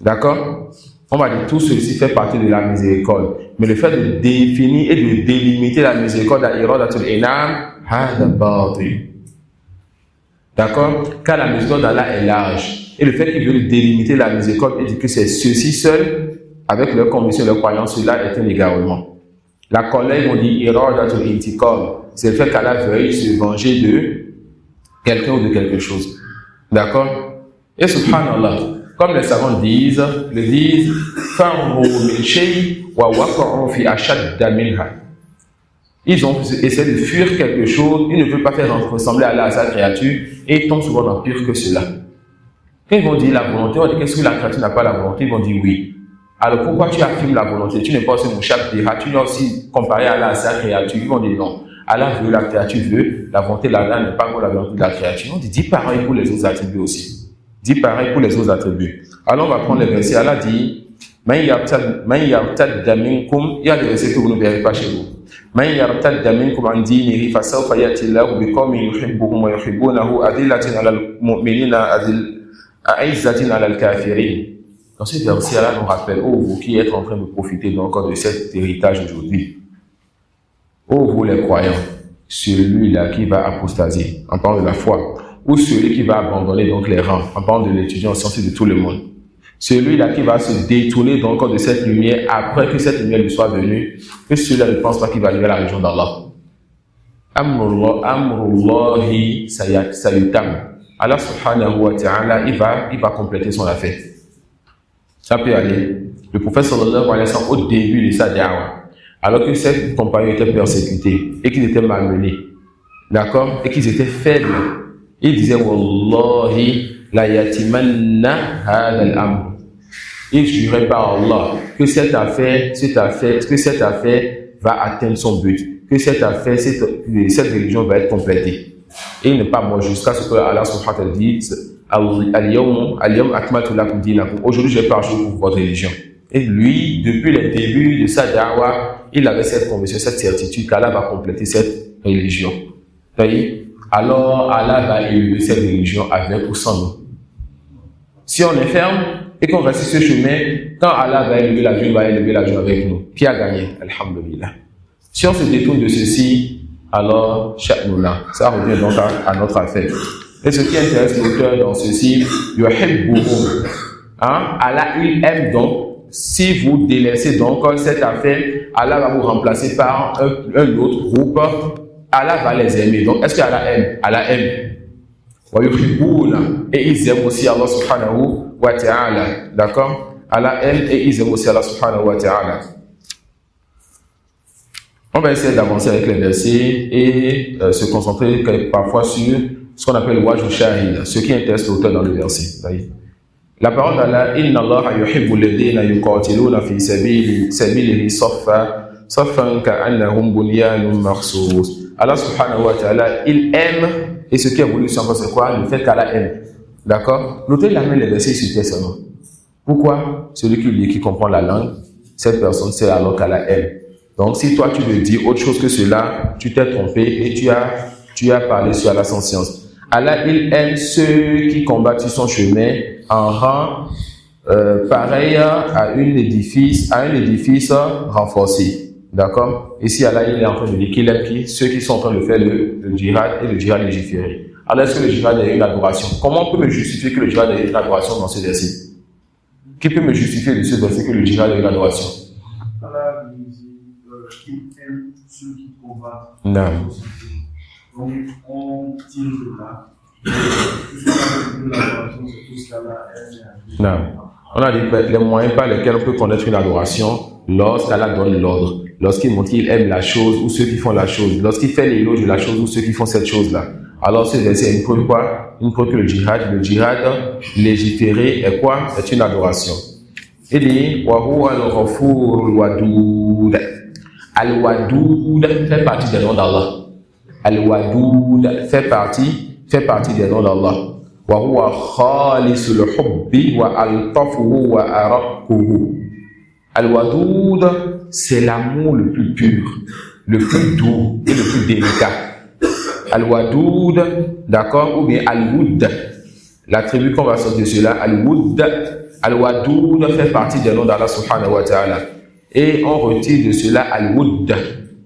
D'accord? On va dire tout ceci fait partie de la miséricorde. Mais le fait de définir et de délimiter la miséricorde à Iradatul In'am, hada batil. D'accord? Car la miséricorde d'Allah est large. Et le fait qu'il veut délimiter la miséricorde et dire que c'est ceci seul, avec leur conviction, leur croyance, cela est un égarement. La colère, ils vont dire Iradatul Intiqam. C'est le fait qu'Allah veuille se venger de quelqu'un ou de quelque chose. D'accord? Et subhanallah, comme les savants disent, Farru min shay wa waqa'u fi ashadda minha. Ils ont essayé de fuir quelque chose, ils ne veulent pas faire ressembler Allah à sa créature, et ils tombent souvent dans pire que cela. Quand ils vont dire la volonté, on dit qu'est-ce que la créature n'a pas la volonté, ils vont dire oui. Alors pourquoi tu affirmes la volonté? Tu n'es pas aussi mouchab dira, tu n'as aussi comparé Allah à sa créature, ils vont dire non. Allah veut, la créature veut, la volonté de Allah n'est pas comme la volonté de la créature. On dit pareil pour les autres attributs aussi. Dit pareil pour les autres attributs. Alors on va prendre les versets. Allah dit, Man yartadda minkum, il y a des versets que vous ne verrez pas chez vous. Man yartadda minkum an dinihi fasawfa ya'ti Allahu biqawmin yuhibbuhum wa yuhibbunahu adillatin 'alal mu'minina a'izzatin 'alal kafirin. Dans ce verset, Allah nous rappelle, oh vous qui êtes en train de profiter encore de cet héritage aujourd'hui. Oh vous les croyants, celui-là qui va apostasier en parlant de la foi, ou celui qui va abandonner donc les rangs en parlant de l'étudiant scientifique de tout le monde, celui-là qui va se détourner donc de cette lumière après que cette lumière lui soit venue, que celui-là ne pense pas qu'il va arriver à la région d'Allah. Amrullahi sayutam. Allah subhanahu wa ta'ala, il va compléter son affaire. Ça peut aller. Le prophète sallallahu alayhi wa sallam, au début de sa da'wa, alors que ses compagnons étaient persécutés et qu'ils étaient malmenés, d'accord, et qu'ils étaient faibles, il disait Wallahi la yatimanna hadha al-amr. il jurait par Allah que cette affaire va atteindre son but, que cette religion va être complétée. Et il n'est pas mort jusqu'à ce que Allah subhanahu wa ta'ala dise Al-yawm akmaltu lakum dinakum. Aujourd'hui, j'ai parlé pour votre religion. Et lui, depuis le début de sa da'wah, il avait cette conviction, cette certitude qu'Allah va compléter cette religion. Alors, Allah va élever cette religion avec ou sans nous. Si on est ferme et qu'on reste sur ce chemin, quand Allah va élever la vie, il va élever la vie avec nous. Qui a gagné? Alhamdulillah. Si on se détourne de ceci, alors, sha'nullah. Ça revient donc à notre affaire. Et ce qui intéresse l'auteur dans ceci, yuhibbuhum. Allah, il aime donc. Si vous délaissez donc cette affaire, Allah va vous remplacer par un autre groupe. Allah va les aimer. Donc, est-ce qu'Allah aime? Allah aime. Et ils aiment aussi Allah subhanahu wa ta'ala. D'accord? Allah aime et ils aiment aussi Allah subhanahu wa ta'ala. On va essayer d'avancer avec les versets et se concentrer parfois sur ce qu'on appelle wajh shahid, ce qui intéresse l'auteur dans le verset. La parole d'Allah, Inna Allah yuhibbu alladhina yuqatiluna fi sabilihi saffan ka'annahum bunyanun marsus. Allah subhanahu wa ta'ala, il aime, et ce qui est voulu sur c'est quoi? Le fait qu'Allah aime. D'accord? L'auteur, il amène les versets sur tes seulement. Pourquoi? Celui qui lit, qui comprend la langue, cette personne, c'est alors qu'Allah aime. Donc, si toi, tu veux dire autre chose que cela, tu t'es trompé et tu as parlé sur Allah sans science. Allah, il aime ceux qui combattent sur son chemin en rang pareil à un édifice renforcé. D'accord? Ici, Allah, il est en train de dire qu'il aime qui? Ceux qui sont en train de faire le djihad et le djihad légiféré. Alors, est-ce que le djihad est une adoration? Comment on peut me justifier que le djihad est une adoration dans ce verset? Qui peut me justifier de ce verset que le djihad est une adoration? Allah dit qu'il aime ceux qui combattent. Non. Donc, on tire de là. L'adoration, c'est tout ce qu'Allah aime. Non. On a dit les moyens par lesquels on peut connaître une adoration lorsqu'Allah donne l'ordre, lorsqu'il montre qu'il aime la chose ou ceux qui font la chose, lorsqu'il fait l'éloge de la chose ou ceux qui font cette chose-là. Alors ce verset, il prouve quoi? Il prouve que le djihad légiféré est quoi? C'est une adoration. Il dit wa huwa al-ghafur al-wadud. Al-wadud fait partie des noms d'Allah. Al-wadud fait partie des noms d'Allah. Wa huwa khalisul hubbi wa altafuhu wa araqquhu. Al-wadud, c'est l'amour le plus pur, le plus doux et le plus délicat. Al-wadud, d'accord, ou bien al-wud. L'attribut qu'on va sortir de cela, al-wud. Al-wadud fait partie des noms d'Allah subhanahu wa ta'ala. Et on retire de cela al-wud.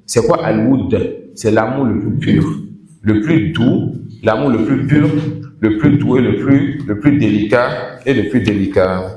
C'est quoi al-wud? C'est l'amour le plus pur, le plus doux, l'amour le plus pur, le plus doux et le plus délicat et le plus délicat.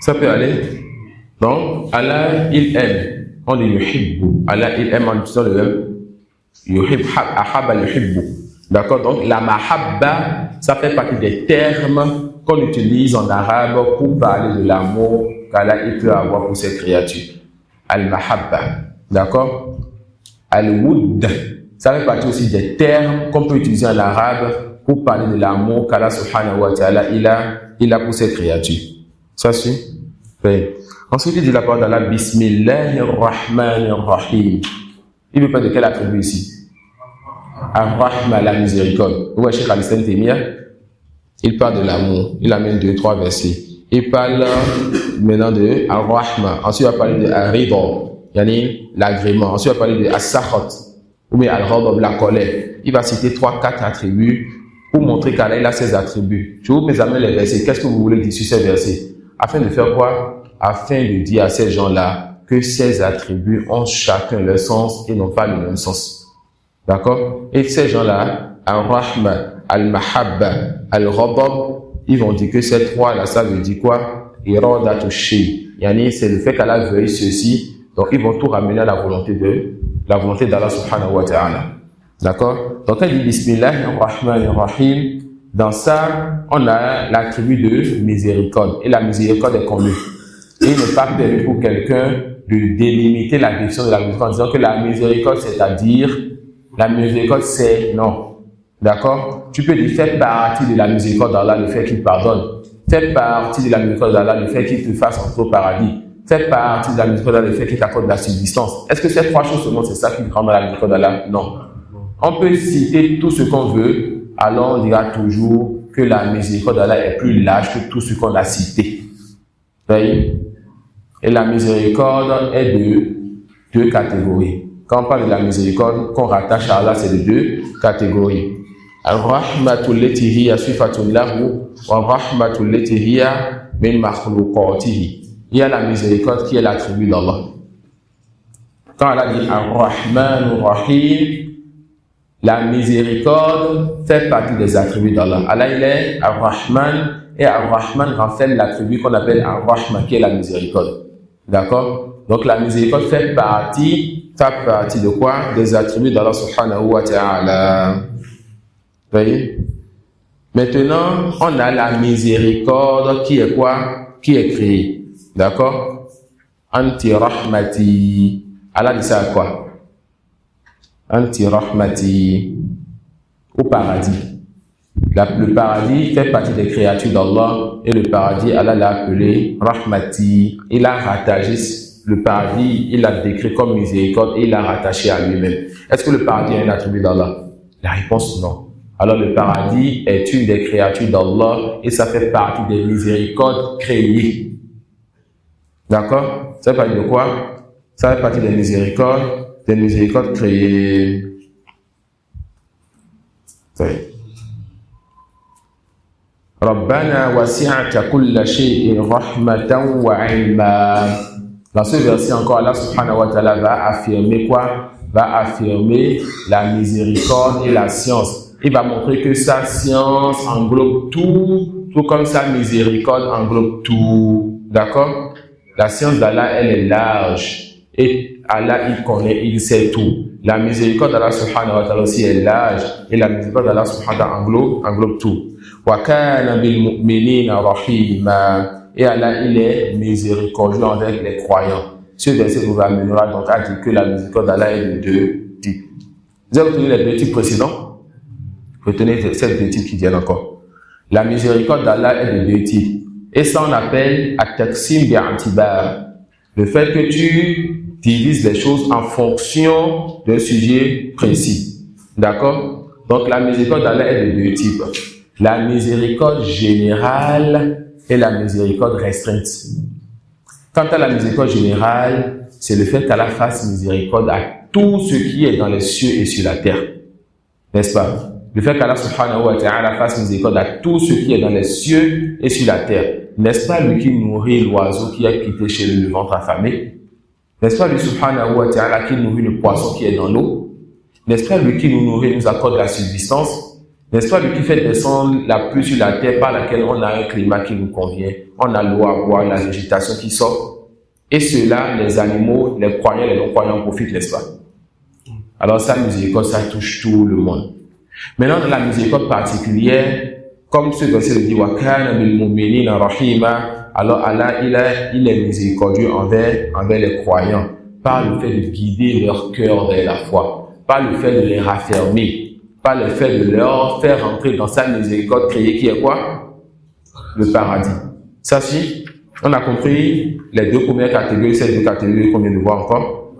Ça peut aller. Donc, Allah, il aime. On dit yuhibbu. Allah, il aime en utilisant le verbe yuhib, ahabba yuhibbu. D'accord? Donc, la mahabba, ça fait partie des termes qu'on utilise en arabe pour parler de l'amour qu'Allah il peut avoir pour ses créatures. Al-mahabba. D'accord? Al-wud. Ça fait partie aussi des termes qu'on peut utiliser en arabe pour parler de l'amour qu'Allah subhanahu wa ta'ala il a pour ses créatures. Ça suit? Oui. Ensuite, il dit la parole d'Allah, Bismillahir Rahmanir Rahim. Il veut pas de quel attribut ici? Ar-Rahma, la miséricorde. Vous voyez, Cheikh Al-Islam Temia, il parle de l'amour. Il amène 2-3 versets. Il parle maintenant de Ar-Rahma. Ensuite, il va parler de Ar-Ridha, yani l'agrément. Ensuite, il va parler de As-Sakhat, ou bien Al-Ghadab, la colère. Il va citer 3-4 attributs pour montrer qu'Allah a ses attributs. Je vous mets les versets. Qu'est-ce que vous voulez dire sur ces versets? Afin de faire quoi? Afin de dire à ces gens-là que ces attributs ont chacun leur sens et n'ont pas le même sens. D'accord? Et ces gens-là, Al-Rahma, Al-Mahabba, Al-Ghadab, ils vont dire que ces trois-là, ça veut dire quoi? iradatu shay. Yani, c'est le fait qu'Allah veuille ceci. Donc, ils vont tout ramener à la volonté d'Allah subhanahu wa ta'ala. D'accord? Donc, elle dit Bismillahirrahmanirrahim. Dans ça, on a l'attribut de miséricorde. Et la miséricorde est commune. Et il n'est pas permis pour quelqu'un de délimiter la définition de la miséricorde en disant que la miséricorde, c'est-à-dire, la miséricorde, c'est non. D'accord? Tu peux dire, faire partie de la miséricorde d'Allah, le fait qu'il pardonne. Faire partie de la miséricorde d'Allah, le fait qu'il te fasse entrer au paradis. Faire partie de la miséricorde d'Allah, le fait qu'il t'accorde la subsistance. Est-ce que ces trois choses seulement, c'est ça qui rend la miséricorde d'Allah? Non. On peut citer tout ce qu'on veut, alors on dira toujours que la miséricorde d'Allah est plus large que tout ce qu'on a cité. Vous voyez? Et la miséricorde est de deux catégories. Quand on parle de la miséricorde qu'on rattache à Allah, c'est de deux catégories. Ar-Rahmatul lati hiya sifatun lahu wa Rahmatul lati hiya min makhluqatihi. Il y a la miséricorde qui est l'attribut d'Allah. Quand Allah dit Ar-Rahmanur Rahim, la miséricorde fait partie des attributs d'Allah. Allah, il est Ar-Rahman, et Ar-Rahman renferme l'attribut qu'on appelle Ar-Rahman, qui est la miséricorde. D'accord? Donc, la miséricorde fait partie de quoi? Des attributs d'Allah subhanahu wa ta'ala. Vous voyez? Maintenant, on a la miséricorde qui est quoi? Qui est créée. D'accord? Anti-Rahmati. Allah dit ça à quoi? Anti-Rahmati, au paradis. Le paradis fait partie des créatures d'Allah et le paradis, Allah l'a appelé Rahmati. Il a rattaché le paradis, il l'a décrit comme miséricorde et il l'a rattaché à lui-même. Est-ce que le paradis est un attribut d'Allah? La réponse non. Alors le paradis est une des créatures d'Allah et ça fait partie des miséricordes créées. D'accord? Ça fait partie de quoi? Ça fait partie des miséricordes créées. Rabbana wasi'ata kulla shay'in rahmatan wa 'ilma. Dans ce verset encore, Allah subhanahu wa ta'ala va affirmer quoi? Va affirmer la miséricorde et la science. Il va montrer que sa science englobe tout comme sa miséricorde englobe tout. D'accord? La science d'Allah, elle est large. Et Allah, il connaît, il sait tout. La miséricorde d'Allah subhanahu wa ta'ala aussi est large. Et la miséricorde d'Allah subhanahu wa ta'ala englobe tout. Wa kana bil mu'minina rahima. Et Allah, il est miséricordieux avec les croyants. Ce verset nous amènera donc à dire que la miséricorde d'Allah est de deux types. Vous avez retenu les deux types précédents? Retenez ces deux types qui viennent encore. La miséricorde d'Allah est de deux types. Et ça, on appelle at-taqsim bi'atibar. Le fait que tu divises les choses en fonction d'un sujet précis. D'accord? Donc, la miséricorde d'Allah est de deux types. La miséricorde générale et la miséricorde restreinte. Quant à la miséricorde générale, c'est le fait qu'Allah fasse miséricorde à tout ce qui est dans les cieux et sur la terre. N'est-ce pas? Le fait qu'Allah subhanahu wa ta'ala fasse miséricorde à tout ce qui est dans les cieux et sur la terre. N'est-ce pas lui qui nourrit l'oiseau qui a quitté chez lui le ventre affamé? N'est-ce pas lui subhanahu wa ta'ala qui nourrit le poisson qui est dans l'eau? N'est-ce pas lui qui nous nourrit et nous accorde la subsistance? N'est-ce pas lui qui fait descendre la pluie sur la terre par laquelle on a un climat qui nous convient? On a l'eau à boire, la végétation qui sort. Et cela, les animaux, les croyants, les non-croyants en profitent, n'est-ce pas? Alors sa miséricorde, ça touche tout le monde. Maintenant, dans la miséricorde particulière, comme ce verset le dit, wa kana bil mu'minina rahima, alors Allah, il est miséricordieux envers les croyants, par le fait de guider leur cœur vers la foi, par le fait de les raffermir, par le fait de leur faire entrer dans sa miséricorde créée qui est quoi? Le paradis. Ça si, on a compris les deux premières catégories, ces deux catégories qu'on vient de voir encore.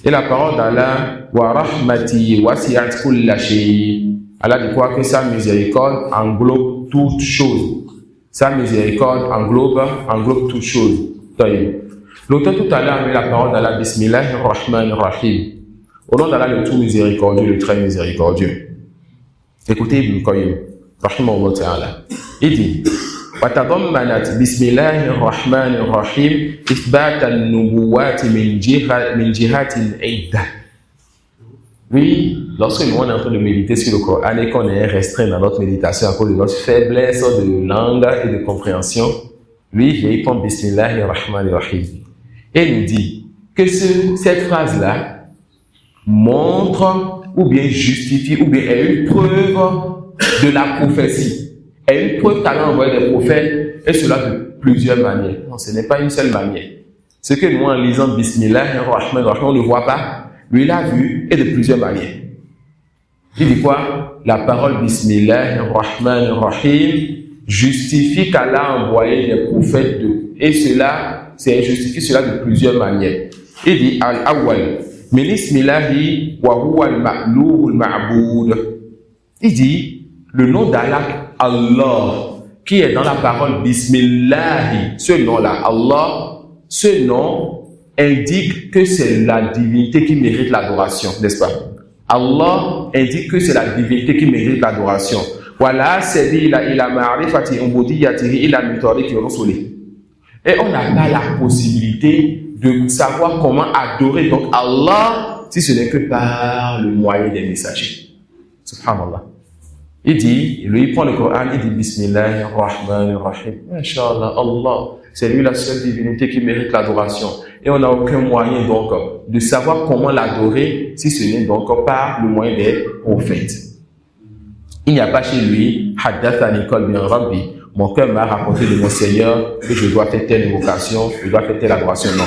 Et la parole d'Allah, wa rahmati wasi'at kulla shay. Allah dit quoi? Que sa miséricorde englobe toutes choses. Sa miséricorde englobe toutes choses. L'auteur tout à l'heure a mis la parole d'Allah, Bismillahirrahmanirrahim. Au nom d'Allah, le tout miséricordieux, le très miséricordieux. Écoutez Ibn Qayyim, rahimahullah ta'ala. Il dit, وتضمنت بسم الله الرحمن الرحيم إثبات النبوات من جهات عدة. Oui, lorsque nous on est en train de méditer sur le Coran et qu'on est restreint dans notre méditation à cause de notre faiblesse de langue et de compréhension, lui, il prend Bismillahirrahmanirrahim et nous dit que cette phrase-là montre ou bien justifie ou bien est une preuve de la prophétie, est une preuve qu'Allah a envoyé des prophètes et cela de plusieurs manières. Non, ce n'est pas une seule manière. Ce que nous en lisant Bismillahirrahmanirrahim, on ne voit pas, lui l'a vu et de plusieurs manières. Il dit quoi? La parole Bismillahirrahmanirrahim justifie qu'Allah a envoyé des prophètes et cela, c'est justifie cela de plusieurs manières. Il dit Al-Awwal min ismillahi wa huwa al-ma'luh al-ma'bud. Il dit le nom d'Allah, Allah, qui est dans la parole Bismillahi, ce nom-là, Allah, ce nom indique que c'est la divinité qui mérite l'adoration, n'est-ce pas? Allah indique que c'est la divinité qui mérite l'adoration. Voilà, c'est ila ma'rifati ubudiyyatihi ila min tariqi rusuli. Et on n'a pas la possibilité de savoir comment adorer donc Allah si ce n'est que par le moyen des messagers. Subhanallah. Il dit, lui il prend le Coran, il dit Bismillahirrahmanirrahim. Inch'Allah, Allah, c'est lui la seule divinité qui mérite l'adoration. Et on n'a aucun moyen donc de savoir comment l'adorer si ce n'est donc par le moyen des prophètes. Il n'y a pas chez lui, Haddathani Qalbi bin Rabbi, mon cœur m'a raconté de mon Seigneur que je dois faire telle évocation, je dois faire telle adoration. Non.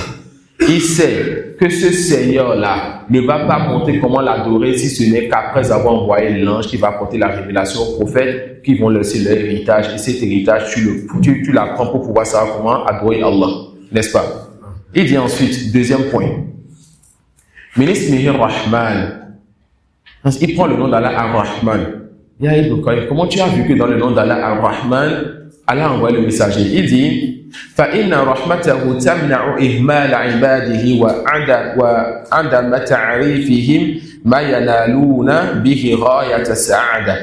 Il sait que ce Seigneur-là ne va pas montrer comment l'adorer si ce n'est qu'après avoir envoyé l'ange qui va apporter la révélation aux prophètes qui vont laisser leur héritage. Et cet héritage, tu l'apprends pour pouvoir savoir comment adorer Allah. N'est-ce pas? Il dit ensuite, deuxième point. Minismihir Rahman. Il prend le nom d'Allah Ar-Rahman. Comment tu as vu que dans le nom d'Allah Ar-Rahman, Allah envoie le messager? Il dit فَإِنَّ رَحْمَتَهُ تَمْنَعُ إِهْمَالَ عِبَادِهِ وَعَدَمَ تَعْرِيفِهِمْ مَا يَنَالُونَ بِهِ غَايَةَ السَّعَادَةِ.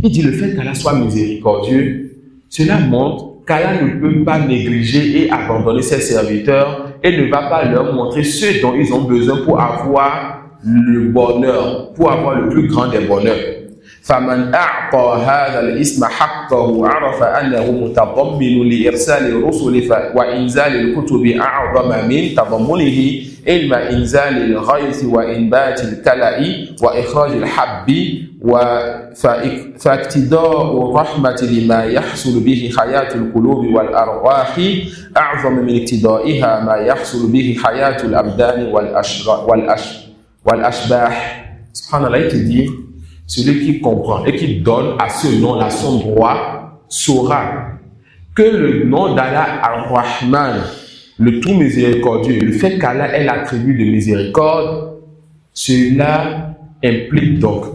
Il dit le fait qu'Allah soit miséricordieux, cela montre qu'Allah ne peut pas négliger et abandonner ses serviteurs et ne va pas leur montrer ce dont ils ont besoin pour avoir le bonheur, pour avoir le plus grand des bonheurs. فمن أعطى هذا الاسم حقه عرف أنه متضمن لإرسال الرسل وإنزال الكتب أعظم من تضمنه علم إنزال الغيث وإنبات الكلأ وإخراج الحب فاقتداء الرحمة لما يحصل به حياة القلوب والأرواح أعظم من اقتدائها ما يحصل به حياة الأبدان والأشباح. سبحان الله, il te dit celui qui comprend et qui donne à ce nom-là son droit saura que le nom d'Allah Ar-Rahman, le tout miséricordieux, le fait qu'Allah ait l'attribut de miséricorde, cela implique donc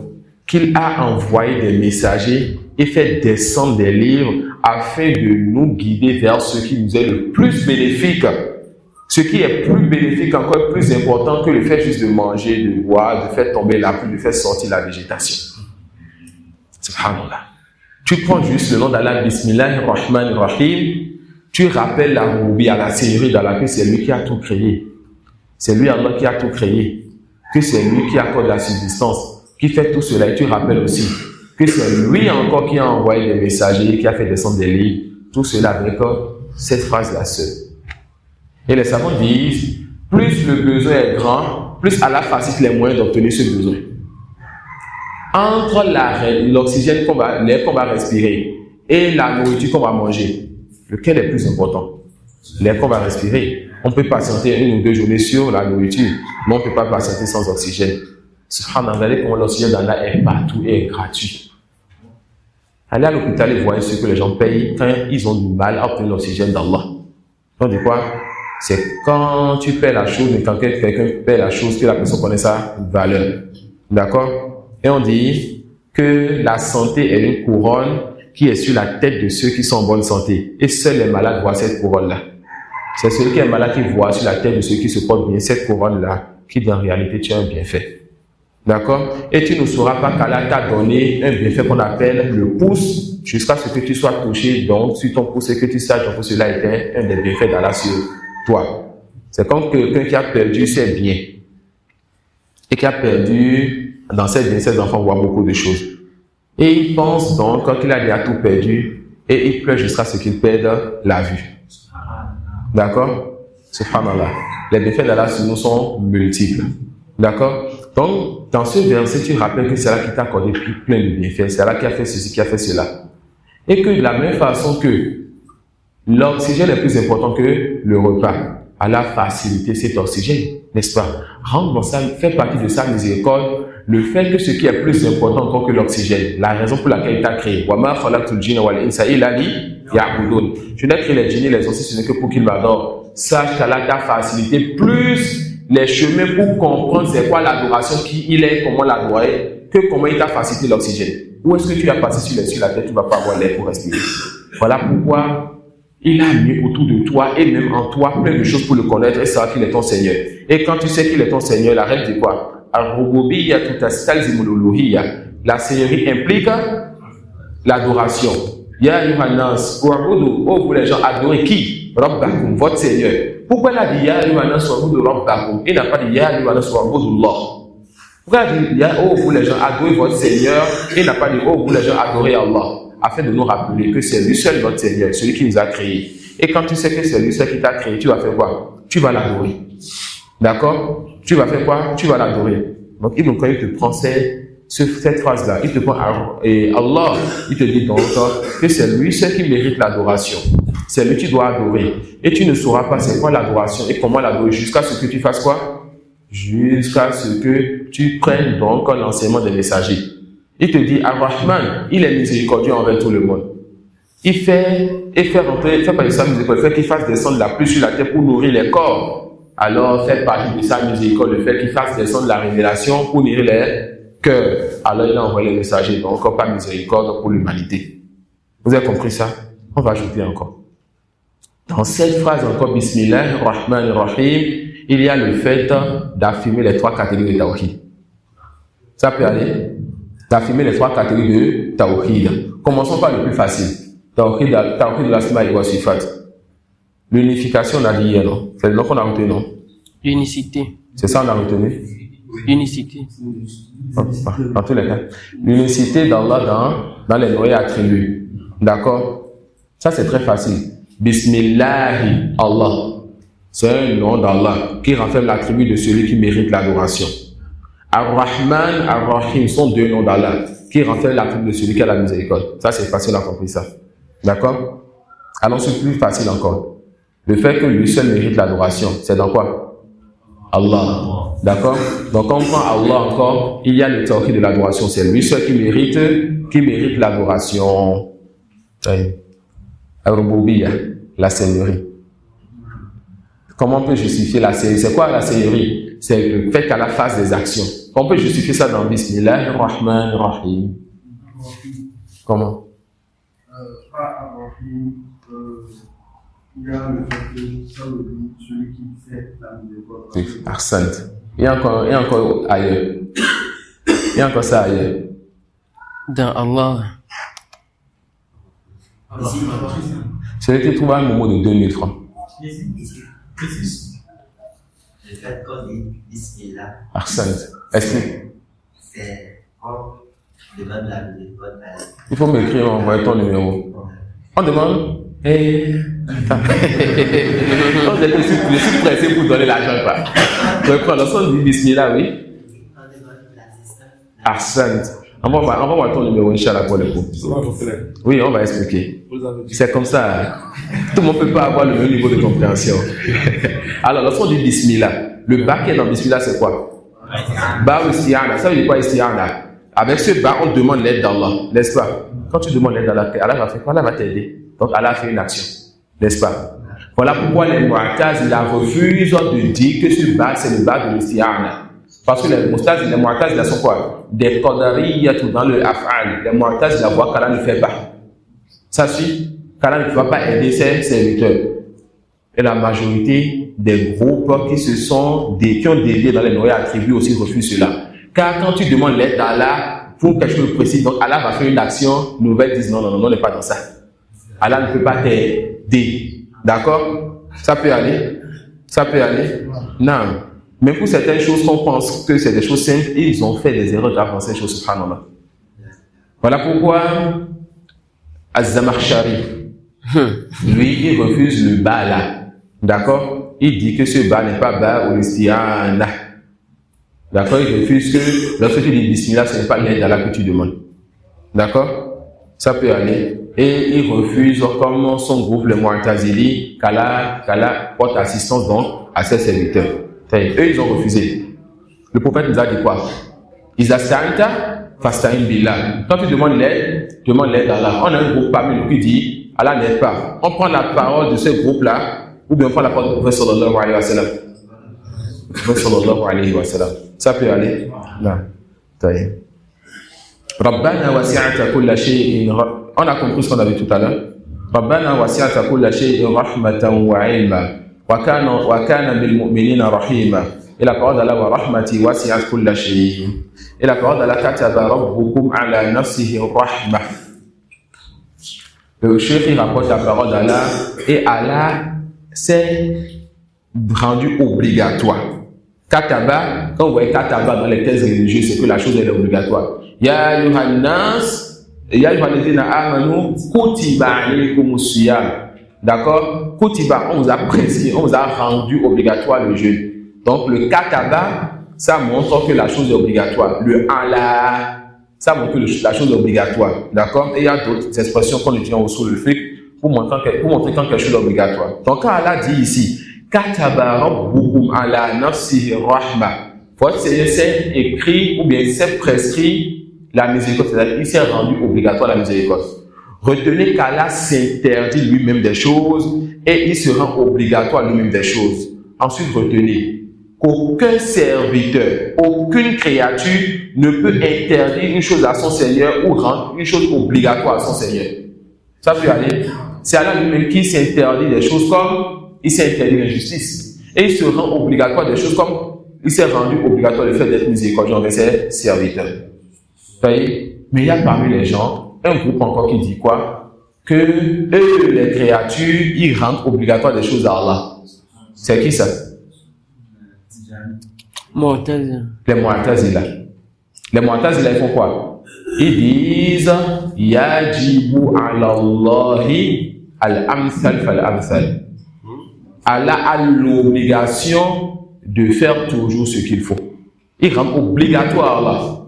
qu'il a envoyé des messagers et fait descendre des livres afin de nous guider vers ce qui nous est le plus bénéfique. Ce qui est plus bénéfique, encore plus important que le fait juste de manger, de boire, de faire tomber la pluie, de faire sortir la végétation. Subhanallah. Tu prends juste le nom d'Allah, Bismillahirrahmanirrahim, tu rappelles la Roubi à la Seigneurie d'Allah, que c'est lui qui a tout créé. C'est lui Allah qui a tout créé. Que c'est lui qui accorde la subsistance, qui fait tout cela. Et tu rappelles aussi que c'est lui encore qui a envoyé des messagers, qui a fait descendre des livres. Tout cela avec cette phrase-là seule. Et les savants disent, plus le besoin est grand, plus Allah facilite les moyens d'obtenir ce besoin. Entre l'oxygène l'air qu'on va respirer et la nourriture qu'on va manger, lequel est plus important? L'air qu'on va respirer. On peut patienter 1 ou 2 journées sur la nourriture, mais on ne peut pas patienter sans oxygène. Subhanallah, regardez comment l'oxygène dans l'air est partout et est gratuit. Allez à l'hôpital et voyez ce que les gens payent quand ils ont du mal à obtenir l'oxygène d'Allah. On dit quoi? C'est quand tu paies la chose, mais quand quelqu'un paie la chose, que la personne connaît sa valeur. D'accord? Et on dit que la santé est une couronne qui est sur la tête de ceux qui sont en bonne santé. Et seuls les malades voient cette couronne-là. C'est celui qui est malade qui voit sur la tête de ceux qui se portent bien cette couronne-là, qui dit en réalité tu as un bienfait. D'accord? Et tu ne sauras pas qu'Allah t'a donné un bienfait qu'on appelle le pouce, jusqu'à ce que tu sois touché donc sur ton pouce et que tu saches que cela était un des bienfaits d'Allah sur toi. C'est comme quelqu'un qui a perdu ses biens. et qui a perdu, dans cette vie, ses enfants voient beaucoup de choses. Et il pense donc qu'il a déjà tout perdu et il pleure jusqu'à ce qu'il perde la vue. D'accord? Subhanallah. Les bienfaits d'Allah sur nous sont multiples. D'accord? Donc, dans ce verset, tu rappelles que c'est Allah qui t'a accordé plein de bienfaits, c'est Allah qui a fait ceci, qui a fait cela. Et que de la même façon que l'oxygène est plus important que le repas, Allah a facilité cet oxygène, n'est-ce pas? Rentre dans ça, fait partie de sa miséricorde, le fait que ce qui est plus important encore que l'oxygène, la raison pour laquelle il t'a créé. وَمَا خَلَقْتُ الْجِنَّ وَالْإِنسَ إِلَّا لِيَعْبُدُونِ. Je n'ai créé les djinns et les anciens, ce n'est que pour qu'ils m'adorent. Sache qu'Allah t'a facilité plus les chemins pour comprendre c'est quoi l'adoration, qui il est, comment l'adorer, que comment il t'a facilité l'oxygène. Où est-ce que tu as passé sur la tête, tu ne vas pas avoir l'air pour respirer. Voilà pourquoi il a mis autour de toi et même en toi plein de choses pour le connaître et savoir qu'il est ton Seigneur. Et quand tu sais qu'il est ton Seigneur, la règle dit quoi? La Seigneurie implique l'adoration. Ya Yohannas, oh vous les gens, adorez qui? Rabbakum, votre Seigneur. Pourquoi il a dit Ya Yohannas, Rabbakum? Il n'a pas dit Ya Yohannas, Allah. Pourquoi il a dit oh vous les gens, adorez votre Seigneur? Il n'a pas dit oh vous les gens, adorez Allah. Afin de nous rappeler que c'est lui seul notre Seigneur, celui qui nous a créés. Et quand tu sais que c'est lui seul qui t'a créé, tu vas faire quoi? Tu vas l'adorer. D'accord? Tu vas faire quoi? Tu vas l'adorer. Donc, Ibn Qayyim te prend cette phrase-là, il te prend et Allah, il te dit donc que c'est lui seul qui mérite l'adoration. C'est lui que tu dois adorer. Et tu ne sauras pas c'est quoi l'adoration et comment l'adorer jusqu'à ce que tu fasses quoi? Jusqu'à ce que tu prennes donc l'enseignement des messagers. Il te dit, Ar-Rahman, il est miséricordieux envers tout le monde. Il fait partie de sa miséricorde, il fait qu'il fasse descendre la pluie sur la terre pour nourrir les corps. Alors, fait partie de sa miséricorde, le fait qu'il fasse descendre la révélation pour nourrir les cœurs. Alors, il a envoyé les messagers, donc encore pas miséricorde pour l'humanité. Vous avez compris ça? On va ajouter encore. Dans cette phrase encore, Bismillah, Rahman, Rahim, il y a le fait d'affirmer les trois catégories de Tawhid. Ça peut aller? D'affirmer les trois catégories de Tawhid. Commençons par le plus facile. Tawhid de l'Asma wa Sifat. L'unification, on a dit hier, non? C'est le nom qu'on a retenu, non? Unicité. C'est ça, on a retenu? Unicité. En tous les cas. L'unicité d'Allah dans les noyaux attributs. D'accord? Ça, c'est très facile. Bismillahi Allah. C'est un nom d'Allah qui renferme l'attribut de celui qui mérite l'adoration. Ar-Rahman, Ar-Rahim sont deux noms d'Allah qui renferment l'attribut de celui qui a la miséricorde. Ça, c'est facile à comprendre ça. D'accord? Allons sur plus facile encore. Le fait que lui seul mérite l'adoration, c'est dans quoi? Allah. D'accord? Donc, quand on prend Allah encore, il y a le tawhid de l'adoration. C'est lui seul qui mérite l'adoration. Al-Rububiyya, la Seigneurie. Comment on peut justifier la Seigneurie? C'est quoi la Seigneurie? C'est le fait qu'Allah fasse des actions. On peut justifier ça dans Bismillah, Rahman, Rahim. Comment? Pas Rahim, il y a le fait que ça le dit, celui qui fait la miséricorde. Arsant. Il y a encore ailleurs. Il y a encore ça ailleurs. Dans Allah. Celui qui trouve un moment de 2000 francs. Le fait qu'on dit Bismillah, Arsant. Explique. c'est on demande la miséricorde à Allah. Il faut m'écrire, envoyer ton numéro. On demande. On est je suis pressé pour donner l'argent, quoi. Donc, quand on dit Bismillah, oui. On demande l'assistance. Arsant. On va voir ton numéro, Inch'Allah, pour le coup. Oui, on va expliquer. C'est comme ça. Tout le monde ne peut pas avoir le même niveau de compréhension. Alors, lorsqu'on dit Bismillah, le bas qui est dans Bismillah, c'est quoi? Ba ou isti'ana. Ça veut dire quoi isti'ana? Avec ce bas, on demande l'aide d'Allah, n'est-ce pas? Quand tu demandes l'aide d'Allah, Allah va faire quoi? Allah va t'aider. Donc, Allah a fait une action, n'est-ce pas? Voilà pourquoi les Mu'tazila refusent de dire que ce bas, c'est le bas de l'isti'ana. Parce que les Mu'tazila sont quoi? Des qadariyat dans le af'al. Les Mu'tazila voient qu'Allah ne fait pas. Ça suit qu'Allah ne va pas aider ses serviteurs. Et la majorité des groupes qui ont dévié dans les noyaux attribués aussi refusent cela. Car quand tu demandes l'aide d'Allah pour quelque chose de précis, donc Allah va faire une action, nouvelle disent non, on n'est pas dans ça. Allah ne peut pas t'aider. D'accord? Ça peut aller? Ça peut aller? Non. Mais pour certaines choses qu'on pense que c'est des choses simples, ils ont fait des erreurs graves dans ces choses, subhanallah. Voilà pourquoi Az-Zamakhshari, lui, il refuse le ba là. D'accord? Il dit que ce ba n'est pas ba ou l'istiana. D'accord? Il refuse que lorsque tu dis bismillah, ce n'est pas l'aide d'Allah que tu demandes. D'accord? Ça peut aller. Et il refuse, comme son groupe, le Mu'tazili, qu'Allah porte assistance donc à ses serviteurs. Eux, ils ont refusé. Le prophète nous a dit quoi? Iza sta'anta fasta'in billah. Quand tu demandes l'aide d'Allah. On a un groupe parmi nous qui dit Allah n'aide pas. On prend la parole de ce groupe-là, ou bien on prend la parole du prophète sallallahu alayhi wa sallam. Le prophète sallallahu alayhi wa sallam. Ça peut aller? Non. Rabbana wasi'ata kulla shay'in. On a compris ce qu'on avait tout à l'heure. Rabbana wasi'ata kulla shay'in rahmatan wa ilma. Wa kana bil mu'minina rahima. Et la parole d'Allah wa rahmati wasi'at kulla shay'in. Et la parole d'Allah kataba rabbukum ala nafsihi rahma. Le cheikh il rapporte la parole d'Allah et Allah s'est rendu obligatoire. Kataba, quand vous voyez kataba dans les thèses religieuses, c'est que la chose est obligatoire. Ya Yohannas, ya Yohannesina amanu, kutiba alaykumus siyam. D'accord? Kutiba, on vous a prescrit, on vous a rendu obligatoire le jeûne. Donc le kataba, ça montre que la chose est obligatoire. Le Allah, ça montre que la chose est obligatoire. D'accord? Et il y a d'autres expressions qu'on utilise au sous le fiqh pour montrer quand quelque chose est obligatoire. Donc quand Allah dit ici, kataba rabbukum ala nafsihi rahma, votre Seigneur s'est écrit ou bien s'est prescrit la miséricorde, c'est-à-dire il s'est rendu obligatoire la miséricorde. Retenez qu'Allah s'interdit lui-même des choses et il se rend obligatoire lui-même des choses. Ensuite, retenez qu'aucun serviteur, aucune créature ne peut interdire une chose à son Seigneur ou rendre une chose obligatoire à son Seigneur. Ça peut aller. C'est Allah lui-même qui s'interdit des choses comme il s'est interdit l'injustice. Et il se rend obligatoire des choses comme il s'est rendu obligatoire le fait d'être miséricordieux envers ses serviteurs. Mais il y a parmi les gens un groupe encore qui dit quoi? Que eux, les créatures, ils rendent obligatoire des choses à Allah. C'est qui ça? Les Mu'tazila. Les Mu'tazila, ils font quoi? Ils disent Yajibu ala Allahi al-amthal fal-amthal. Allah a l'obligation de faire toujours ce qu'il faut. Ils rendent obligatoire Allah.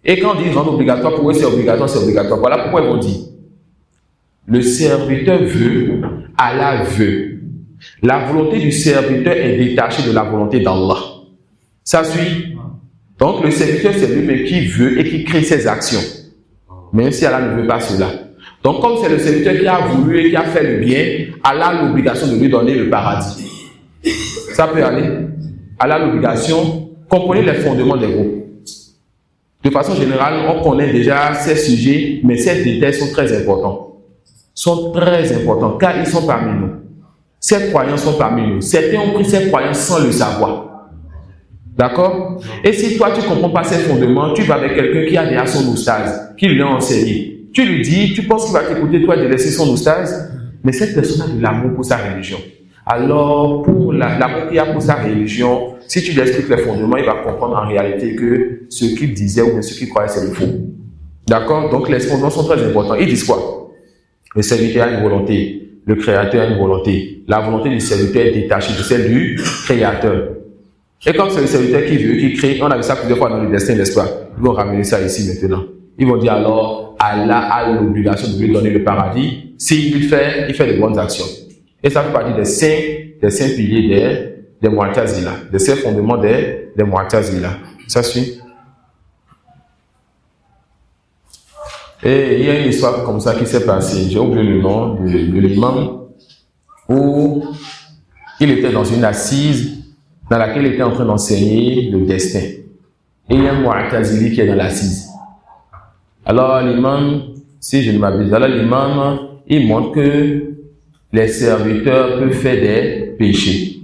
Et quand ils rendent obligatoire, pour eux c'est obligatoire, c'est obligatoire. Voilà pourquoi ils vont dire le serviteur veut, Allah veut. La volonté du serviteur est détachée de la volonté d'Allah. Ça suit. Donc le serviteur c'est lui-même qui veut et qui crée ses actions. Même si Allah ne veut pas cela. Donc comme c'est le serviteur qui a voulu et qui a fait le bien, Allah a l'obligation de lui donner le paradis. Ça peut aller. Allah a l'obligation. Comprenez les fondements des groupes. De façon générale, on connaît déjà ces sujets, mais ces détails sont très importants. Sont très importants, car ils sont parmi nous. Ces croyants sont parmi nous. Certains ont pris ces croyants sans le savoir. D'accord? Et si toi, tu ne comprends pas ces fondements, tu vas avec quelqu'un qui a déjà son oustaz, qui lui a enseigné. Tu lui dis, tu penses qu'il va t'écouter, toi, de laisser son oustaz, mais cette personne a de l'amour pour sa religion. Alors, pour l'amour qu'il a pour sa religion, si tu lui expliques les fondements, il va comprendre en réalité que ce qu'il disait ou bien ce qu'il croyait, c'est le faux. D'accord? Donc, les fondements sont très importants. Ils disent quoi? Le serviteur a une volonté. Le créateur a une volonté. La volonté du serviteur est détachée de celle du créateur. Et comme c'est le serviteur qui veut, qui crée, on a vu ça plusieurs fois dans le destin, n'est-ce pas? Ils vont ramener ça ici maintenant. Ils vont dire alors, Allah a l'obligation de lui donner le paradis. S'il fait, il fait de bonnes actions. Et ça fait partie des cinq piliers des Mu'tazila, des cinq fondements des Mu'tazila. Ça suit. Et il y a une histoire comme ça qui s'est passée. J'ai oublié le nom de l'imam où il était dans une assise dans laquelle il était en train d'enseigner le destin. Et il y a un Mu'tazili qui est dans l'assise. Alors l'imam, si je ne m'abuse, alors l'imam, il montre que les serviteurs peuvent faire des péchés.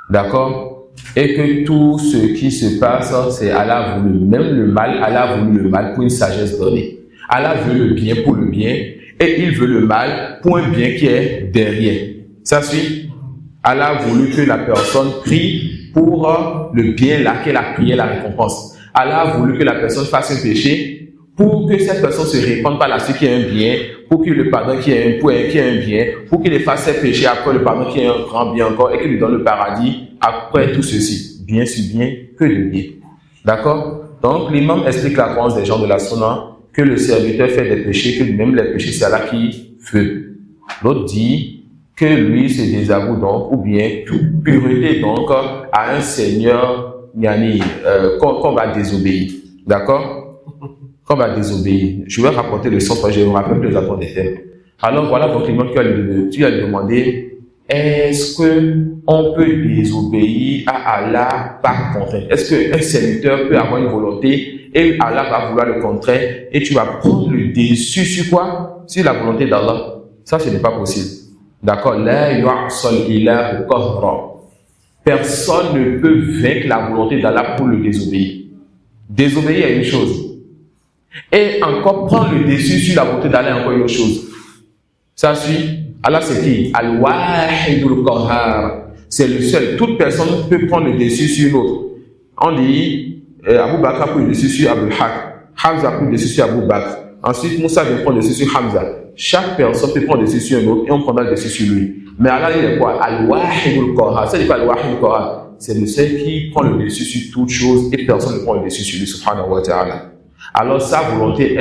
D'accord? Et que tout ce qui se passe, c'est Allah voulu. Même le mal, Allah voulu le mal pour une sagesse donnée. Allah veut le bien pour le bien et il veut le mal pour un bien qui est derrière. Ça suit? Allah a voulu que la personne prie pour le bien là qu'elle a prié la récompense. Allah a voulu que la personne fasse un péché pour que cette personne se répande par la suite qu'il y ait un bien, pour qu'il le pardonne qu'il y ait un bien, pour qu'il efface ses péchés après le pardon qu'il y ait un grand bien encore et qu'il lui donne le paradis après tout ceci. Bien sur bien, que de bien. D'accord? Donc l'imam explique la croyance des gens de la Sunna que le serviteur fait des péchés, que même les péchés c'est Allah qui fait. L'autre dit que lui se désavoue donc, ou bien toute pureté donc à un Seigneur qu'on va désobéir. D'accord? Qu'on va désobéir. Je vais rapporter le sens, je vais vous rappeler que les apports des thèmes. Alors voilà, donc tu as demandé, est-ce que on peut désobéir à Allah par contrainte? Est-ce qu'un serviteur peut avoir une volonté et Allah va vouloir le contraire et tu vas prendre le dessus sur quoi? Sur la volonté d'Allah? Ça, ce n'est pas possible. D'accord? La yu'sal ilahu qahra. Personne ne peut vaincre la volonté d'Allah pour le désobéir. Désobéir est une chose. Et encore prendre le dessus sur la volonté d'Allah est encore une autre chose. Ça suit. Allah c'est qui? Al-Wahidul Qahhar. C'est le seul. Toute personne peut prendre le dessus sur une autre. On dit Abu Bakr a pris le dessus sur Abul Haq. Hamza a pris le dessus sur Abu Bakr. Ensuite, Moussa vient prendre le dessus sur Hamza. Chaque personne peut prendre le dessus sur un autre et on prendra le dessus sur lui. Mais Allah il est quoi? Al-Wahidul Qahhar. C'est quoi Al-Wahidul Qahhar? C'est le seul qui prend le dessus sur toute chose et personne ne prend le dessus sur lui, subhanahu wa ta'ala. Alors sa volonté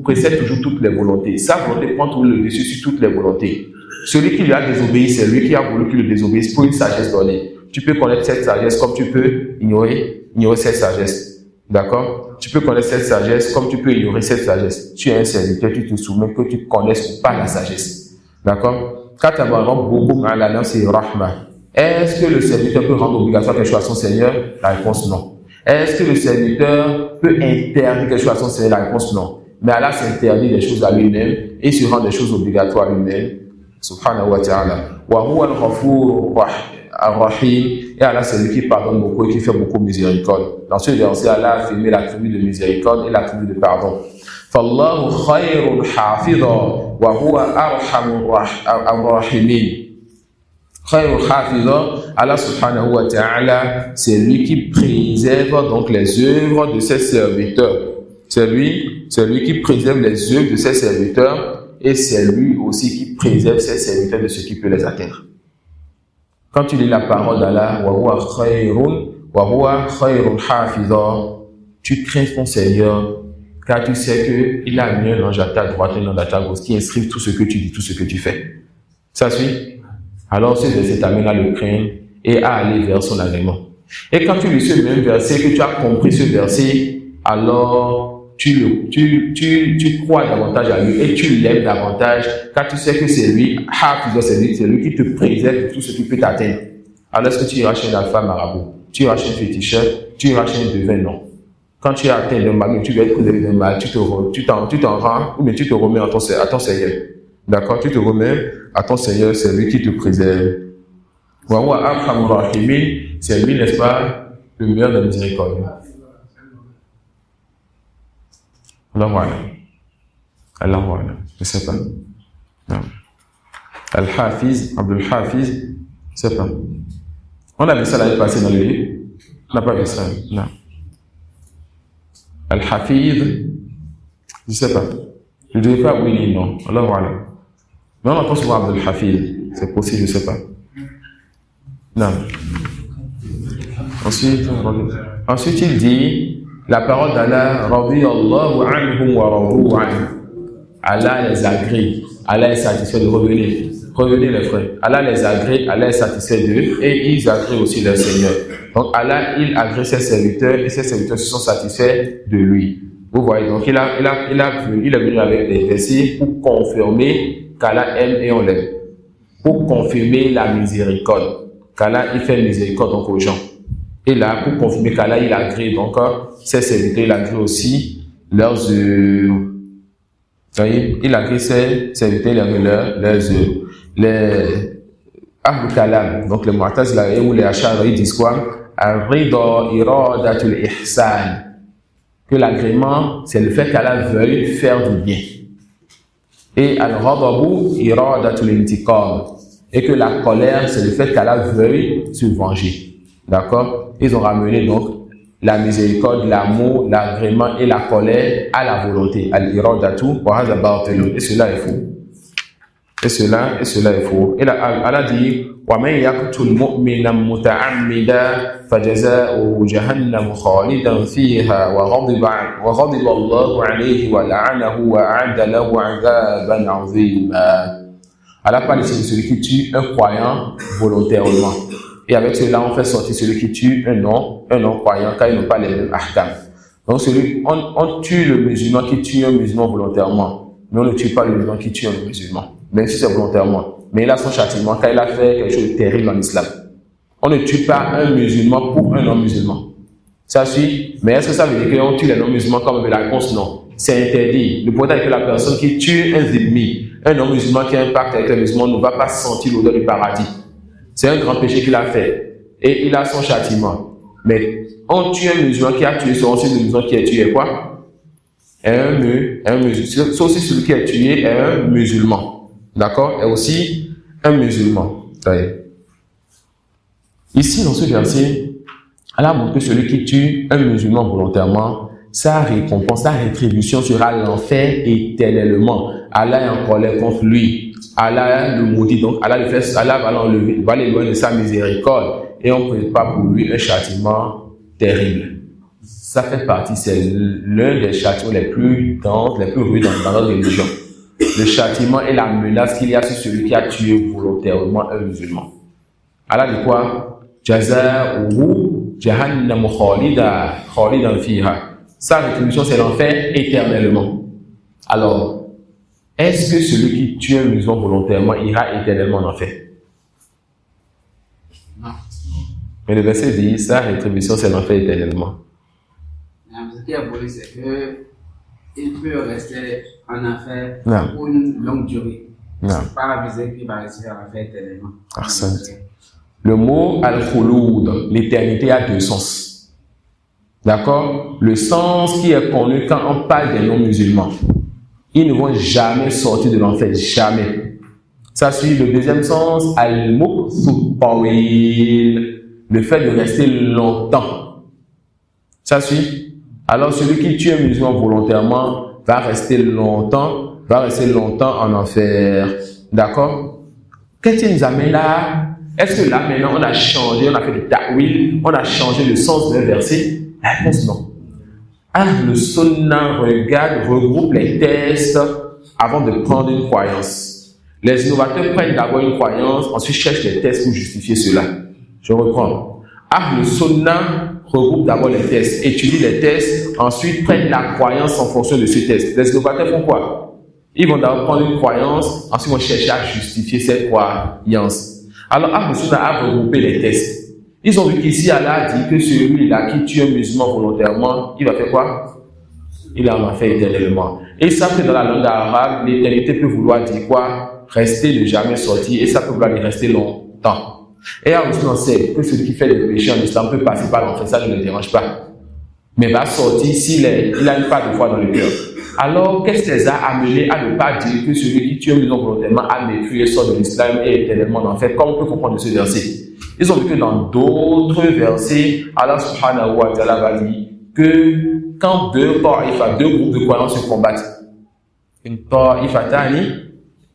précède toujours toutes les volontés. Sa volonté prend tout le dessus sur toutes les volontés. Celui qui lui a désobéi, c'est lui qui a voulu qu'il le désobéisse pour une sagesse donnée. Tu peux connaître cette sagesse comme tu peux ignorer cette sagesse. D'accord? Tu peux connaître cette sagesse comme tu peux ignorer cette sagesse. Tu es un serviteur, tu te soumets que tu connaisses pas la sagesse. D'accord? Quand tu as beaucoup à la c'est rahma. Est-ce que le serviteur peut rendre obligatoire quelque chose à son Seigneur? La réponse non. Est-ce que le serviteur peut interdire quelque chose à son Seigneur? La réponse non. Mais Allah s'interdit des choses à lui-même et se rend des choses obligatoires à lui-même. Subhanahu wa ta'ala. Wa huwa al-Ghafur ar-Rahim. Et Allah c'est lui qui pardonne beaucoup et qui fait beaucoup de miséricorde. Dans ce verset, Allah a affirmé l'attribut de miséricorde et l'attribut de pardon. Fallahu khayrun hafidha wa huwa arhamur rahimin. Allah subhanahu wa ta'ala, c'est lui qui préserve donc les œuvres de ses serviteurs. C'est lui qui préserve les œuvres de ses serviteurs et c'est lui aussi qui préserve ses serviteurs de ce qui peut les atteindre. Quand tu lis la parole d'Allah, wa huwa khayrun hafidha, tu crains ton Seigneur car tu sais qu'il a mis un ange à ta droite et un ange à ta gauche qui inscrivent tout ce que tu dis, tout ce que tu fais. Ça suit? Alors ce verset t'amène à le craindre et à aller vers son agrément. Et quand tu lis ce même verset, que tu as compris ce verset, alors tu crois davantage à lui et tu l'aimes davantage car tu sais que c'est lui, c'est lui qui te préserve de tout ce qui peut t'atteindre. Alors est-ce que tu iras chez un alpha marabout, tu iras chez un féticheur, tu iras chez un devin? Non. Quand tu as atteint le mal, tu vas être préservé d'un mal, tu t'en rends ou bien tu te remets à ton Seigneur. D'accord? Tu te remets à ton Seigneur, c'est lui qui te préserve. Wa huwa arhamur rahimin, c'est lui, n'est-ce pas, le meilleur de miséricorde. Allahu a'lam. Je sais pas. Non. Al-Hafiz, Abdul Hafiz, je sais pas. On a vu ça l'année passée dans le livre? On n'a pas vu ça, non. Al-Hafiz, je sais pas. Je ne dirais pas oui ni non. Allahu a'lam. Mais on entend souvent Abdul Hafiz. C'est possible, je ne sais pas. Non. Ensuite, il dit la parole d'Allah, radiyallahu anhum wa radu anhu. Allah les agrée. Allah est satisfait de revenir. Revenez les frères. Allah les agrée, Allah est satisfait d'eux et ils agréent aussi leur Seigneur. Donc Allah, il agrée ses serviteurs et ses serviteurs se sont satisfaits de lui. Vous voyez, donc il est venu avec des versets pour confirmer qu'Allah aime et on l'aime. Pour confirmer la miséricorde. Qu'Allah, il fait miséricorde donc aux gens. Et là, pour confirmer qu'Allah, il agrée donc ses serviteurs, il agrée aussi leurs œuvres. Vous voyez, il agrée ses serviteurs, il agrée leurs œuvres. Les Ahlul Kalam, donc les Mu'tazila ou les Ash'ari, ils disent quoi? Ar-rida iradatul ihsan. Que l'agrément, c'est le fait qu'Allah veuille faire du bien. Et al-ghadabu iradatul intiqam. Et que la colère, c'est le fait qu'Allah veuille se venger. D'accord? Ils ont ramené donc la miséricorde, l'amour, l'agrément et la colère à la volonté. Al-iradatu wa hadha batilun. Et cela est faux. Et cela est faux. Et là, Allah dit وَمَنْ يَقْتُلْ مُؤْمِنًا مُتَعَمِّدًا فَجَزَاؤُهُ جَهَنَّمُ خَالِدًا فِيهَا وَغَضِبَ اللَّهُ عَلَيْهِ وَلَعَنَهُ وَأَعَدَّ لَهُ عَذَابًا عَظِيمًا. Allah parle ici de celui qui tue un croyant volontairement. Et avec cela, on fait sortir celui qui tue un non-croyant, car ils n'ont pas les mêmes ahkam. Donc, on tue le musulman qui tue un musulman volontairement, mais on ne tue pas le musulman qui tue un musulman, même si c'est volontairement. Mais il a son châtiment car il a fait quelque chose de terrible en islam. On ne tue pas un musulman pour un non-musulman. Ça suit. Mais est-ce que ça veut dire qu'on tue les non-musulmans comme la réponse? Non. C'est interdit. Le problème est que la personne qui tue un zimmi, un non-musulman qui a un pacte avec les musulmans, ne va pas sentir l'odeur du paradis. C'est un grand péché qu'il a fait. Et il a son châtiment. Mais on tue un musulman qui a tué, c'est aussi le musulman qui a tué quoi? Un musulman. C'est aussi celui qui a tué un musulman. D'accord? Et aussi un musulman. Ici, dans ce verset, Allah montre que celui qui tue un musulman volontairement, sa récompense, sa rétribution sera l'enfer éternellement. Allah est en colère contre lui. Allah le maudit, donc Allah va l'éloigner de sa miséricorde et on ne prépare pour lui un châtiment terrible. Ça fait partie, c'est l'un des châtiments les plus denses, les plus rudes dans notre religion. Le châtiment et la menace qu'il y a sur celui qui a tué volontairement un musulman. Allah dit quoi? Jaza'uhu jahannamu khalidan fiha. Sa rétribution, c'est l'enfer éternellement. Alors, est-ce que celui qui tue un musulman volontairement ira éternellement en enfer? Non. Mais le verset dit, sa rétribution, c'est l'enfer éternellement. Ce qui est aboli, c'est qu'il peut rester en enfer Non. pour une longue durée. Non. C'est pas avisé qu'il va rester en enfer éternellement. Arsène. Le mot al-khulud, l'éternité a deux sens. D'accord? Le sens qui est connu quand on parle des non-musulmans. Ils ne vont jamais sortir de l'enfer, jamais. Ça suit le deuxième sens, al-muqsu tawil, le fait de rester longtemps. Ça suit. Alors celui qui tue un musulman volontairement va rester longtemps en enfer. D'accord? Qu'est-ce qui nous amène là? Est-ce que là maintenant on a changé, on a fait du ta'wil, on a changé le sens d'un verset? La réponse non. Le Sunna regroupe les tests avant de prendre une croyance. Les innovateurs prennent d'abord une croyance, ensuite cherchent les tests pour justifier cela. Je reprends. Le Sunna regroupe d'abord les tests, étudie les tests, ensuite prennent la croyance en fonction de ce test. Les innovateurs font quoi? Ils vont d'abord prendre une croyance, ensuite vont chercher à justifier cette croyance. Alors, le Sunna a regroupé les tests. Ils ont vu qu'ici, Allah dit que celui-là qui tue un musulman volontairement, il va faire quoi? Il en va faire éternellement. Et ils savent que dans la langue arabe, l'éternité peut vouloir dire quoi? Rester, ne jamais sortir, et ça peut vouloir dire rester longtemps. Et Allah aussi, on sait que celui qui fait des péchés en islam peut passer par l'enfer, ça ne le dérange pas. Mais va sortir s'il a une part de foi dans le cœur. Alors, qu'est-ce qui les a amenés à ne pas dire que celui qui tue un musulman volontairement a mécru et sort de l'islam et éternellement en enfer, comme on peut comprendre de ce verset? Ils ont vu que dans d'autres versets, Allah subhanahu wa ta'ala va dire que quand deux groupes de croyants se combattent, une ta'ifatani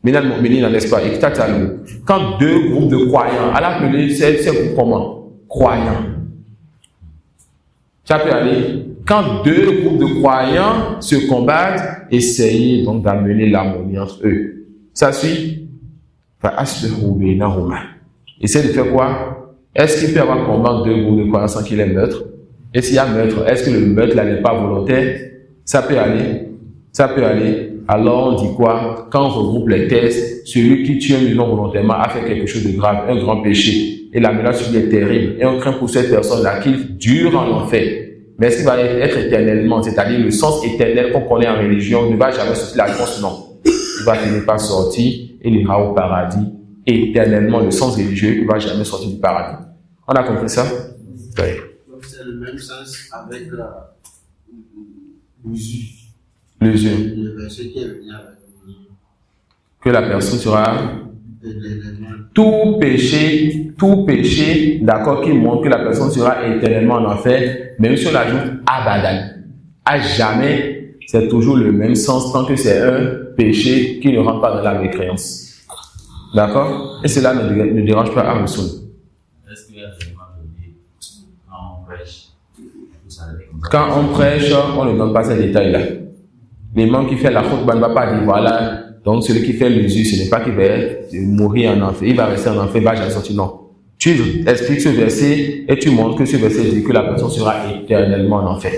minal mu'minina, n'est-ce pas, iktatalu. Quand deux groupes de croyants, Allah appelé ces groupes comment? Croyants. Ça peut aller. Quand deux groupes de croyants se combattent, essayez donc d'amener l'harmonie entre eux. Ça suit? Essaye de faire quoi? Est-ce qu'il peut y avoir combat entre deux groupes de croyants sans qu'il y ait meurtre? Et s'il y a meurtre, est-ce que le meurtre là n'est pas volontaire? Ça peut aller. Ça peut aller. Alors on dit quoi? Quand on regroupe les tests, celui qui tue un musulman volontairement a fait quelque chose de grave, un grand péché. Et la menace sur lui est terrible. Et on craint pour cette personne-là qu'il dure en enfer. Mais est-ce qu'il va être éternellement? C'est-à-dire le sens éternel qu'on connaît en religion ne va jamais sortir. La réponse non. Il va finir par sortir et il ira au paradis. Éternellement, le sens religieux, il ne va jamais sortir du paradis. On a compris ça? Oui. Donc c'est le même sens avec l'usure. le verset qui est venu avec que la personne sera Tout péché, d'accord, qui montre que la personne sera éternellement en enfer, même si on ajoute abadan, à jamais, c'est toujours le même sens tant que c'est un péché qui ne rentre pas dans la mécréance. D'accord? Et cela ne dérange pas Ahl Sunna. Est-ce qu'il y a vraiment donné quand on prêche? Quand on prêche, on ne donne pas ces détails-là. L'imam qui fait la khutbah ne va pas dire voilà, donc celui qui fait l'usure, ce n'est pas qu'il va mourir en enfer, il va rester en enfer, il va jamais sortir. Non. Tu expliques ce verset et tu montres que ce verset dit que la personne sera éternellement en enfer.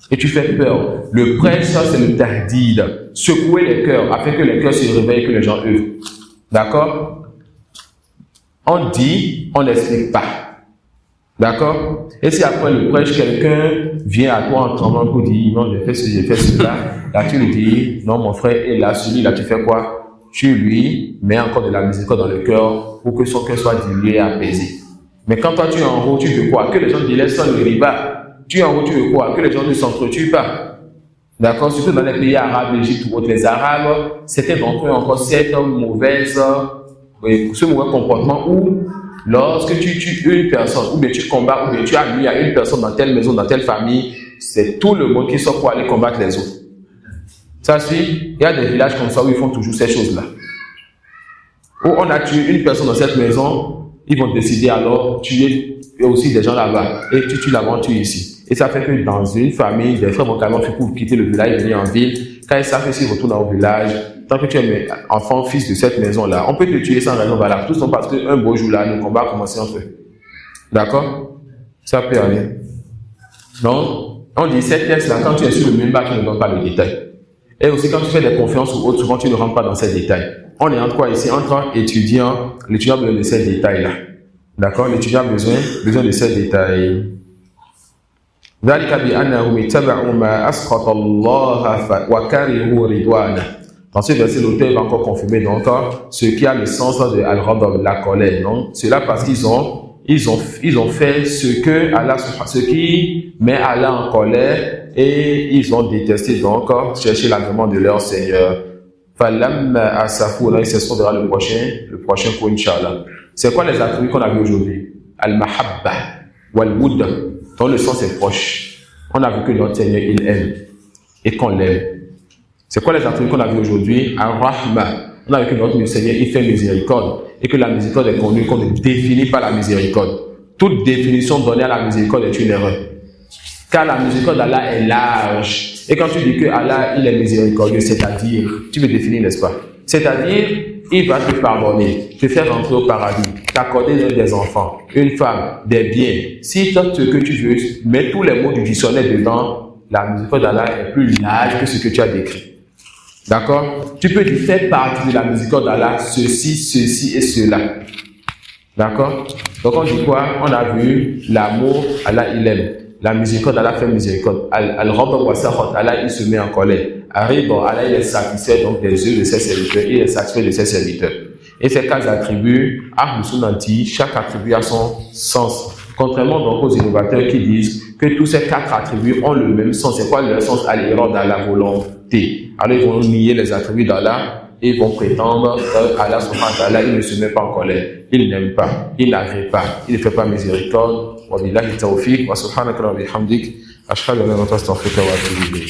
Et tu fais peur. Le prêche, ça c'est le tahdid. Secouer les cœurs afin que les cœurs se réveillent et que les gens œuvrent. D'accord? On dit, on n'explique pas. D'accord? Et si après le prêche, quelqu'un vient à toi en tremblant pour dire non, j'ai fait ceci, j'ai fait cela, là tu lui dis non, mon frère est là, celui-là, tu fais quoi? Tu lui mets encore de la miséricorde dans le cœur pour que son cœur soit dilué et apaisé. Mais quand toi tu es en haut, tu veux quoi? Que les gens délaissent le riba. Tu es en haut, tu veux quoi? Que les gens ne s'entretuent pas. D'accord? Surtout dans les pays arabes, l'Égypte ou autres, les Arabes, c'était donc encore cette mauvaise, ce mauvais comportement où lorsque tu tues une personne, ou bien tu combats, ou bien tu as mis à une personne dans telle maison, dans telle famille, c'est tout le monde qui sort pour aller combattre les autres. Ça suit, il y a des villages comme ça où ils font toujours ces choses-là. Où on a tué une personne dans cette maison, ils vont décider alors tuer aussi des gens là-bas. Et tu tues là-bas, tu ici. Et ça fait que dans une famille, des frères vont carrément faire pour quitter le village et venir en ville. Quand ils savent que s'ils retournent au village, tant que tu es enfant, fils de cette maison-là, on peut te tuer sans raison valable. Tout simplement parce qu'un beau jour-là, le combat a commencé entre eux. D'accord? Ça peut aller. Donc, on dit cette texte-là, quand tu es sur le même bas, tu ne donnes pas le détail. Et aussi, quand tu fais des conférences ou autres, souvent tu ne rentres pas dans ces détails. On est entre quoi ici? Entre étudiants, l'étudiant a besoin de ces détails-là. D'accord? L'étudiant a besoin de ces détails. ذلك بأنهم اتبعوا ما أسخط الله وكرهوا رضوانه. Dans ce verset, l'auteur va encore confirmer donc ce qui a le sens de al-ghadab, la colère. Donc, cela parce qu'ils ont fait ce qui met Allah en colère et ils ont détesté donc chercher l'agrément de leur Seigneur. Falamma asafu, là, ils se sont verra le prochain cours, Inch'Allah. C'est quoi les attributs qu'on a vu aujourd'hui? Al-mahabba, wal-wud. Dans le sens est proche. On a vu que notre Seigneur, il aime et qu'on l'aime. C'est quoi les attributs qu'on a vu aujourd'hui? Ar-Rahma. On a vu que notre Seigneur, il fait miséricorde et que la miséricorde est connue, qu'on ne définit pas la miséricorde. Toute définition donnée à la miséricorde est une erreur. Car la miséricorde d'Allah est large. Et quand tu dis que Allah, il est miséricordieux, c'est-à-dire, tu veux définir, n'est-ce pas? C'est-à-dire, il va te pardonner, te faire rentrer au paradis, t'accorder des enfants, une femme, des biens. Si toi, ce que tu veux, mets tous les mots du dictionnaire dedans, la miséricorde d'Allah est plus large que ce que tu as décrit. D'accord? Tu peux dire, faire partie de la miséricorde d'Allah, ceci et cela. D'accord? Donc on dit quoi? On a vu l'amour, Allah il aime. La miséricorde, Allah fait miséricorde. Al-Rabb wa Sakhot, Allah il se met en colère. Arriba, Allah il est satisfait donc des yeux de ses serviteurs, il est satisfait de ses serviteurs. Et ces 4 attributs, Ahl Sunna dit, chaque attribut a son sens. Contrairement donc aux innovateurs qui disent que tous ces 4 attributs ont le même sens. C'est quoi leur sens? Al-Irad, dans la volonté. Alors ils vont nier les attributs d'Allah et ils vont prétendre qu'Allah subhanahu wa ta'ala, il ne se met pas en colère, il n'aime pas, il n'agrée pas, il ne fait pas miséricorde. Wa billahi tawfiq wa subhanaka wa bihamdik ashhadu an la ilaha illa anta astaghfiruka wa atubu ilayk.